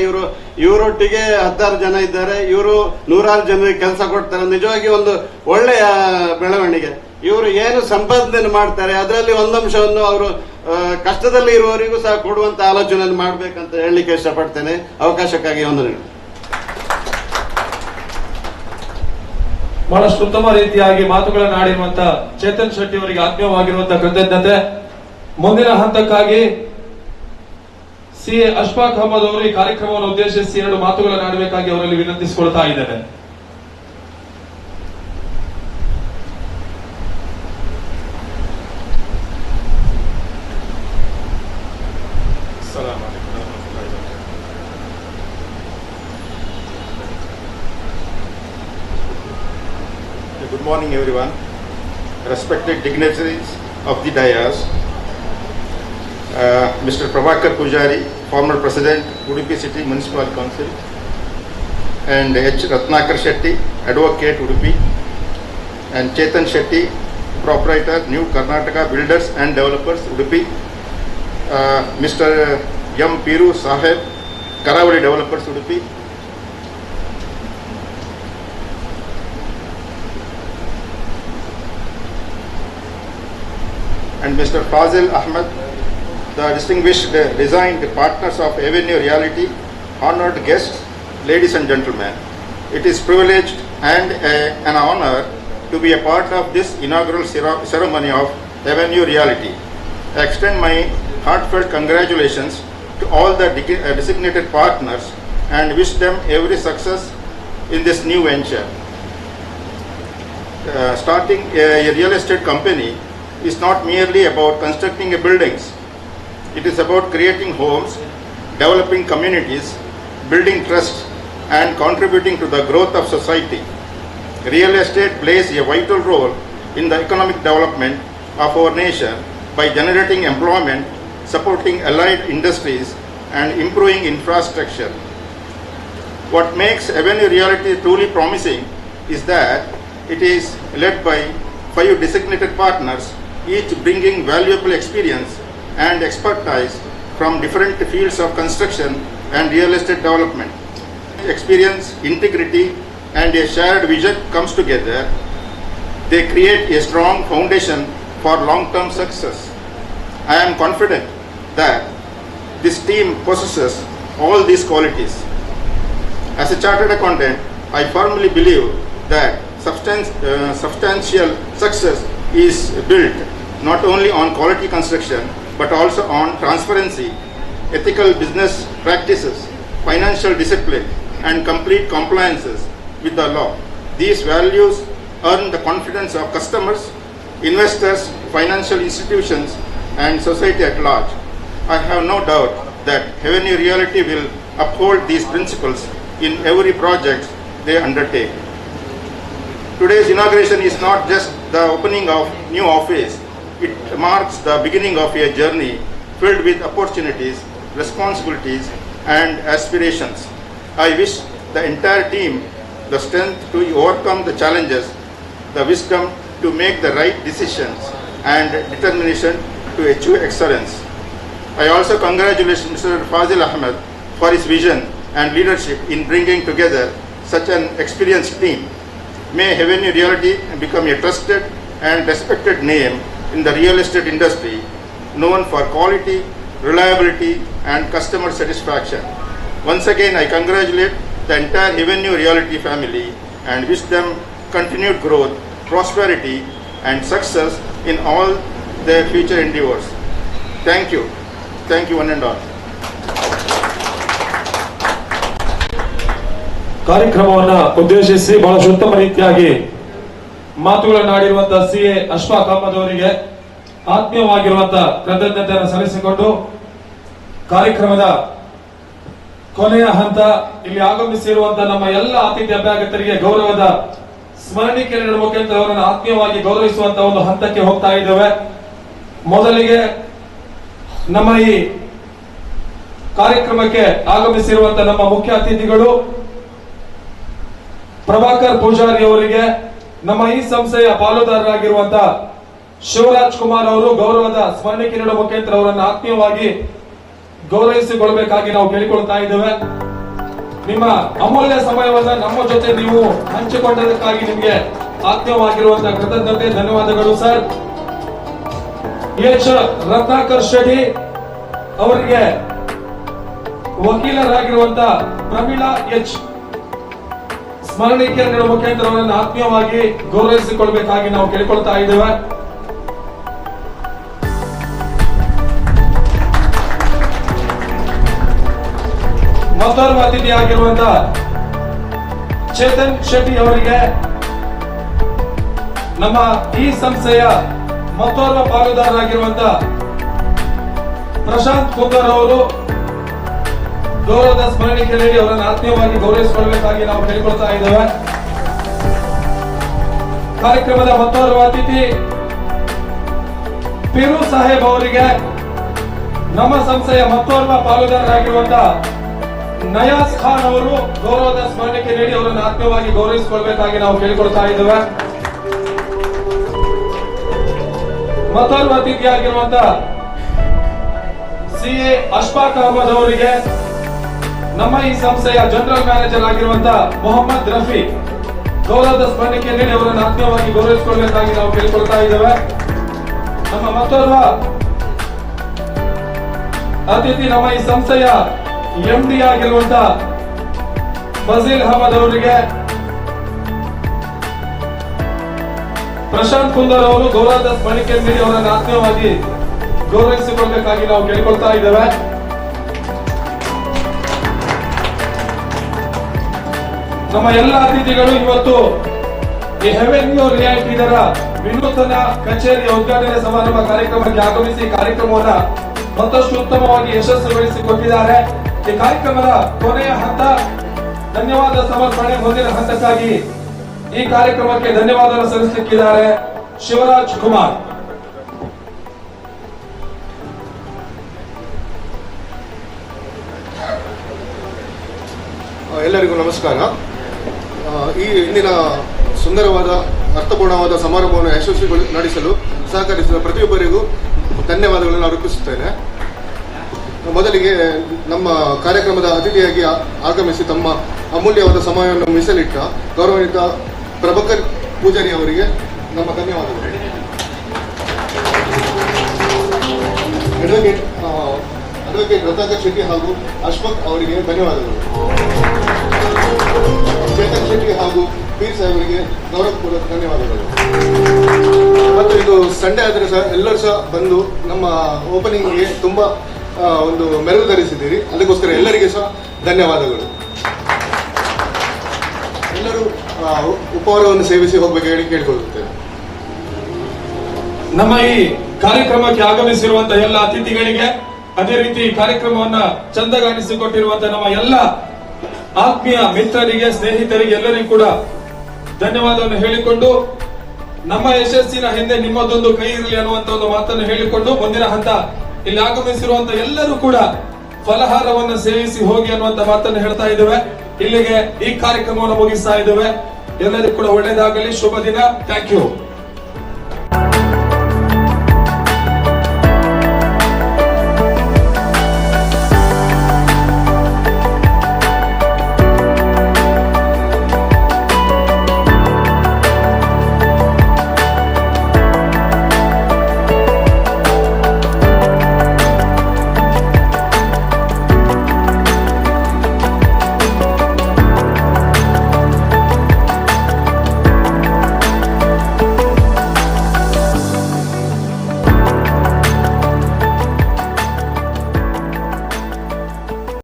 ಇವರೊಟ್ಟಿಗೆ 16 ಜನ ಇದ್ದಾರೆ. ಇವರು 100 ಜನರಿಗೆ ಕೆಲಸ ಕೊಡ್ತಾರೆ. ನಿಜವಾಗಿ ಒಂದು ಒಳ್ಳೆಯ ಬೆಳವಣಿಗೆ. ಇವರು ಏನು ಸಂಪಾದನೆ ಮಾಡ್ತಾರೆ ಅದರಲ್ಲಿ ಒಂದಂಶವನ್ನು ಅವರು ಕಷ್ಟದಲ್ಲಿ ಇರುವವರಿಗೂ ಸಹ ಕೊಡುವಂತ ಆಲೋಚನೆ ಮಾಡ್ಬೇಕಂತ ಹೇಳಲಿಕ್ಕೆ ಇಷ್ಟಪಡ್ತೇನೆ. ಅವಕಾಶಕ್ಕಾಗಿ ವಂದನೆಗಳು. ಬಹಳಷ್ಟು ಉತ್ತಮ ರೀತಿಯಾಗಿ ಮಾತುಗಳನ್ನು ಆಡಿರುವಂತ ಚೇತನ್ ಶೆಟ್ಟಿ ಅವರಿಗೆ ಆತ್ಮೀಯವಾಗಿರುವಂತಹ ಕೃತಜ್ಞತೆ. ಮುಂದಿನ ಹಂತಕ್ಕಾಗಿ CA ಅಶ್ಫಾಕ್ ಅಹಮದ್ ಅವರು ಈ ಕಾರ್ಯಕ್ರಮವನ್ನು ಉದ್ದೇಶಿಸಿ 2 ಮಾತುಗಳನ್ನು ಆಡಬೇಕಾಗಿ ಅವರಲ್ಲಿ ವಿನಂತಿಸಿಕೊಳ್ತಾ ಇದ್ದೇನೆ. Good morning everyone, respected dignitaries of the dais, Mr. Prabhakar Pujari, former President, Udupi City Municipal Council, and H. Ratnakar Shetty, Advocate, Udupi, and Chetan Shetty, Proprietor, New Karnataka Builders and Developers, Udupi, Mr. M. Piru Saheb, Karavali Developers, Udupi, and Mr. Fazil Ahmed, the distinguished designed partners of Avenue Reality, honored guests, ladies and gentlemen. It is privileged and an honor to be a part of this inaugural ceremony of Avenue Realty. I extend my heartfelt congratulations to all the designated partners and wish them every success in this new venture. Starting a real estate company is not merely about constructing buildings. It is about creating homes, developing communities, building trust, and contributing to the growth of society. Real estate plays a vital role in the economic development of our nation by generating employment, supporting allied industries, and improving infrastructure. What makes Avenue Realty truly promising is that it is led by 5 designated partners, each bringing valuable experience and expertise from different fields of construction and real estate development. Experience, integrity, and a shared vision comes together. They create a strong foundation for long-term success. I am confident that this team possesses all these qualities. As a chartered accountant, I firmly believe that substantial success is built not only on quality construction but also on transparency, ethical business practices, financial discipline, and complete compliances with the law. These values earn the confidence of customers, investors, financial institutions, and society at large. I have no doubt that Avenue Realty will uphold these principles in every project they undertake. Today's inauguration is not just the opening of new office. It marks the beginning of a journey filled with opportunities, responsibilities, and aspirations. I wish the entire team the strength to overcome the challenges, the wisdom to make the right decisions, and determination to achieve excellence. I also congratulate Mr. Fazil Ahmed for his vision and leadership in bringing together such an experienced team. May Avenue Realty become a trusted and respected name in the real estate industry, known for quality, reliability and customer satisfaction. Once again, I congratulate the entire Avenue Realty family and wish them continued growth, prosperity and success in all their future endeavors. Thank you. Thank you one and all. ಕಾರ್ಯಕ್ರಮವನ್ನ ಉದ್ದೇಶಿಸಿ ಬಹಳ ಉತ್ತಮ ರೀತಿಯಾಗಿ ಮಾತುಗಳನ್ನಾಡಿರುವಂತಹ CA Ashfaq Ahmed ಅವರಿಗೆ ಆತ್ಮೀಯವಾಗಿರುವಂತಹ ಕೃತಜ್ಞತೆಯನ್ನು ಸಲ್ಲಿಸಿಕೊಂಡು ಕಾರ್ಯಕ್ರಮದ ಕೊನೆಯ ಹಂತ ಇಲ್ಲಿ ಆಗಮಿಸಿರುವಂತಹ ನಮ್ಮ ಎಲ್ಲ ಅತಿಥಿ ಅಭ್ಯಾಗತರಿಗೆ ಗೌರವದ ಸ್ಮರಣಿಕೆ ನೀಡುವ ಮುಖಾಂತರ ಅವರನ್ನು ಆತ್ಮೀಯವಾಗಿ ಗೌರವಿಸುವಂತಹ ಒಂದು ಹಂತಕ್ಕೆ ಹೋಗ್ತಾ ಇದ್ದೇವೆ. ಮೊದಲಿಗೆ ನಮ್ಮ ಈ ಕಾರ್ಯಕ್ರಮಕ್ಕೆ ಆಗಮಿಸಿರುವಂತಹ ನಮ್ಮ ಮುಖ್ಯ ಅತಿಥಿಗಳು ಪ್ರಭಾಕರ್ ಪೂಜಾರಿ ಅವರಿಗೆ ನಮ್ಮ ಈ ಸಂಸ್ಥೆಯ ಪಾಲುದಾರರಾಗಿರುವಂತಹ ಶಿವರಾಜ್ ಕುಮಾರ್ ಅವರು ಗೌರವದ ಸ್ಮರಣಿಕೆ ನೀಡುವ ಮುಖಾಂತರ ಅವರನ್ನು ಆತ್ಮೀಯವಾಗಿ ಗೌರವಿಸಿಕೊಳ್ಳಬೇಕಾಗಿ ನಾವು ಕೇಳಿಕೊಳ್ತಾ ಇದ್ದೇವೆ. ನಿಮ್ಮ ಅಮೂಲ್ಯ ಸಮಯವನ್ನ ನಮ್ಮ ಜೊತೆ ನೀವು ಹಂಚಿಕೊಂಡದಕ್ಕಾಗಿ ನಿಮಗೆ ಆತ್ಮೀಯವಾಗಿರುವಂತಹ ಕೃತಜ್ಞತೆ, ಧನ್ಯವಾದಗಳು ಸರ್. ಎಚ್ ರತ್ನಾಕರ್ ಶೆಟ್ಟಿ ಅವರಿಗೆ ವಕೀಲರಾಗಿರುವಂತಹ ಪ್ರಮೀಳಾ ಎಚ್ ಸ್ಮರಣಿಕೆ ನೀಡುವ ಮುಖಾಂತರ ಅವರನ್ನು ಆತ್ಮೀಯವಾಗಿ ಗೌರವಿಸಿಕೊಳ್ಳಬೇಕಾಗಿ ನಾವು ಕೇಳಿಕೊಳ್ತಾ ಇದ್ದೇವೆ. ಮತ್ತೋರ್ವ ಅತಿಥಿಯಾಗಿರುವಂತಹ ಚೇತನ್ ಶೆಟ್ಟಿ ಅವರಿಗೆ ನಮ್ಮ ಈ ಸಂಸ್ಥೆಯ ಮತ್ತೋರ್ವ ಪಾಲುದಾರರಾಗಿರುವಂತಹ ಪ್ರಶಾಂತ್ ಕುಂದರ್ ಅವರು ಗೌರವದ ಸ್ಮರಣಿಕೆ ನೀಡಿ ಅವರನ್ನು ಆತ್ಮೀಯವಾಗಿ ಗೌರವಿಸಿಕೊಳ್ಳಬೇಕಾಗಿ ನಾವು ಕೇಳಿಕೊಳ್ತಾ ಇದ್ದೇವೆ. ಕಾರ್ಯಕ್ರಮದ ಮತ್ತೋರ್ವ ಅತಿಥಿ ಪಿರು ಸಾಹೇಬ್ ಅವರಿಗೆ ನಮ್ಮ ಸಂಸ್ಥೆಯ ಮತ್ತೋರ್ವ ಪಾಲುದಾರರಾಗಿರುವಂತಹ ನಯಾಸ್ ಖಾನ್ ಅವರು ಗೌರವದ ಸ್ಮರಣಿಕೆ ನೀಡಿ ಅವರನ್ನು ಆತ್ಮೀಯವಾಗಿ ಗೌರವಿಸಿಕೊಳ್ಳಬೇಕಾಗಿ ನಾವು ಕೇಳಿಕೊಳ್ತಾ ಇದ್ದೇವೆ. ಮತ್ತೋರ್ವ ಅತಿಥಿಯಾಗಿರುವಂತಹ CA ಅಶ್ಫಾಕ್ ಅಹಮದ್ ಅವರಿಗೆ ನಮ್ಮ ಈ ಸಂಸ್ಥೆಯ ಜನರಲ್ ಮ್ಯಾನೇಜರ್ ಆಗಿರುವಂತಹ ಮೊಹಮ್ಮದ್ ರಫಿ ಗೌರವದ ಸ್ಮರಣಿಕೆ ನೀಡಿ ಅವರನ್ನು ಆತ್ಮೀಯವಾಗಿ ಗೌರವಿಸಿಕೊಳ್ಳಬೇಕಾಗಿ ನಾವು ಕೇಳಿಕೊಳ್ತಾ ಇದ್ದೇವೆ. ನಮ್ಮ ಮತ್ತೋರ್ವ ಅತಿಥಿ ನಮ್ಮ ಈ ಸಂಸ್ಥೆಯ MD ಆಗಿರುವಂತಹ ಫಜೀಲ್ ಅಹಮದ್ ಅವರಿಗೆ ಪ್ರಶಾಂತ್ ಕುಂದರ್ ಅವರು ಗೌರವದ ಸ್ಮರಣಿಕೆ ನೀಡಿ ಅವರನ್ನು ಆತ್ಮೀಯವಾಗಿ ಗೌರವಿಸಿಕೊಳ್ಳಬೇಕಾಗಿ ನಾವು ಕೇಳಿಕೊಳ್ತಾ ಇದ್ದೇವೆ. ನಮ್ಮ ಎಲ್ಲ ಅತಿಥಿಗಳು ಇವತ್ತು ಈ ಹೆವೆನ್ಯೂ ರಿಯಾಲಿಟಿ ಇದರ ವಿನೂತನ ಕಚೇರಿಯ ಉದ್ಘಾಟನೆ ಸಮಾರಂಭ ಕಾರ್ಯಕ್ರಮಕ್ಕೆ ಆಗಮಿಸಿ ಕಾರ್ಯಕ್ರಮವನ್ನ ಮತ್ತಷ್ಟು ಉತ್ತಮವಾಗಿ ಯಶಸ್ವಿಗೊಳಿಸಿಕೊಟ್ಟಿದ್ದಾರೆ. ಈ ಕಾರ್ಯಕ್ರಮದ ಕೊನೆಯ ಹಂತ ಧನ್ಯವಾದ ಸಮರ್ಪಣೆ ಮುಂದಿನ ಹಂತಕ್ಕಾಗಿ ಈ ಕಾರ್ಯಕ್ರಮಕ್ಕೆ ಧನ್ಯವಾದ ಸಲ್ಲಿಸಲಿಕ್ಕಿದ್ದಾರೆ ಶಿವರಾಜ್ ಕುಮಾರ್. ಎಲ್ಲರಿಗೂ ನಮಸ್ಕಾರ. ಈ ಇಂದಿನ ಸುಂದರವಾದ ಅರ್ಥಪೂರ್ಣವಾದ ಸಮಾರಂಭವನ್ನು ಯಶಸ್ವಿಗೊಳಿಸಲು ಸಹಕರಿಸಿದ ಪ್ರತಿಯೊಬ್ಬರಿಗೂ ಧನ್ಯವಾದಗಳನ್ನು ಅರ್ಪಿಸುತ್ತೇನೆ. ಮೊದಲಿಗೆ ನಮ್ಮ ಕಾರ್ಯಕ್ರಮದ ಅತಿಥಿಯಾಗಿ ಆಗಮಿಸಿ ತಮ್ಮ ಅಮೂಲ್ಯವಾದ ಸಮಯವನ್ನು ಮೀಸಲಿಟ್ಟ ಗೌರವಾನ್ವಿತ ಪ್ರಭಾಕರ್ ಪೂಜಾರಿ ಅವರಿಗೆ ನಮ್ಮ ಧನ್ಯವಾದಗಳು. ಅಡ್ವೊಕೇಟ್ ರತ್ನಾಕರ್ ಶೆಟ್ಟಿ ಹಾಗೂ ಅಶ್ಫಾಕ್ ಅವರಿಗೆ ಧನ್ಯವಾದಗಳು. ಚೇತನ್ ಶೆಟ್ಟಿ ಹಾಗೂ ಪೀರ್ ಸಾಹೇಬರಿಗೆ ಗೌರವಪೂರ್ವಕ ಧನ್ಯವಾದಗಳು. ಮತ್ತು ಇದು ಸಂಡೇ ಆದರೆ ಸಹ ಎಲ್ಲರೂ ಸಹ ಬಂದು ನಮ್ಮ ಓಪನಿಂಗ್ಗೆ ತುಂಬ ಒಂದು ಮೆರುಗು ಧರಿಸಿದ್ದೀರಿ. ಅದಕ್ಕೋಸ್ಕರ ಎಲ್ಲರಿಗೆ ಸಹ ಧನ್ಯವಾದಗಳು. ಎಲ್ಲರೂ ಉಪಹಾರವನ್ನು ಸೇವಿಸಿ ಹೋಗಬೇಕು ಹೇಳಿ ಕೇಳಿಕೊಳ್ಳುತ್ತೇವೆ. ನಮ್ಮ ಈ ಕಾರ್ಯಕ್ರಮಕ್ಕೆ ಆಗಮಿಸಿರುವಂತಹ ಎಲ್ಲ ಅತಿಥಿಗಳಿಗೆ, ಅದೇ ರೀತಿ ಕಾರ್ಯಕ್ರಮವನ್ನ ಚಂದಗಾಣಿಸಿಕೊಟ್ಟಿರುವಂತಹ ನಮ್ಮ ಎಲ್ಲ ಆತ್ಮೀಯ ಮಿತ್ರರಿಗೆ, ಸ್ನೇಹಿತರಿಗೆ ಎಲ್ಲರಿಗೂ ಕೂಡ ಧನ್ಯವಾದವನ್ನು ಹೇಳಿಕೊಂಡು, ನಮ್ಮ ಯಶಸ್ಸಿನ ಹಿಂದೆ ನಿಮ್ಮದೊಂದು ಕೈ ಇರಲಿ ಅನ್ನುವಂತ ಒಂದು ಮಾತನ್ನು ಹೇಳಿಕೊಂಡು, ಮುಂದಿನ ಹಂತ ಇಲ್ಲಿ ಆಗಮಿಸಿರುವಂತಹ ಎಲ್ಲರೂ ಕೂಡ ಫಲಹಾರವನ್ನು ಸೇವಿಸಿ ಹೋಗಿ ಅನ್ನುವಂತ ಮಾತನ್ನು ಹೇಳ್ತಾ ಇದ್ದೇವೆ. ಇಲ್ಲಿಗೆ ಈ ಕಾರ್ಯಕ್ರಮವನ್ನು ಮುಗಿಸ್ತಾ ಇದ್ದೇವೆ. ಎಲ್ಲರಿಗೂ ಕೂಡ ಒಳ್ಳೆಯದಾಗಲಿ. ಶುಭ ದಿನ. Thank you.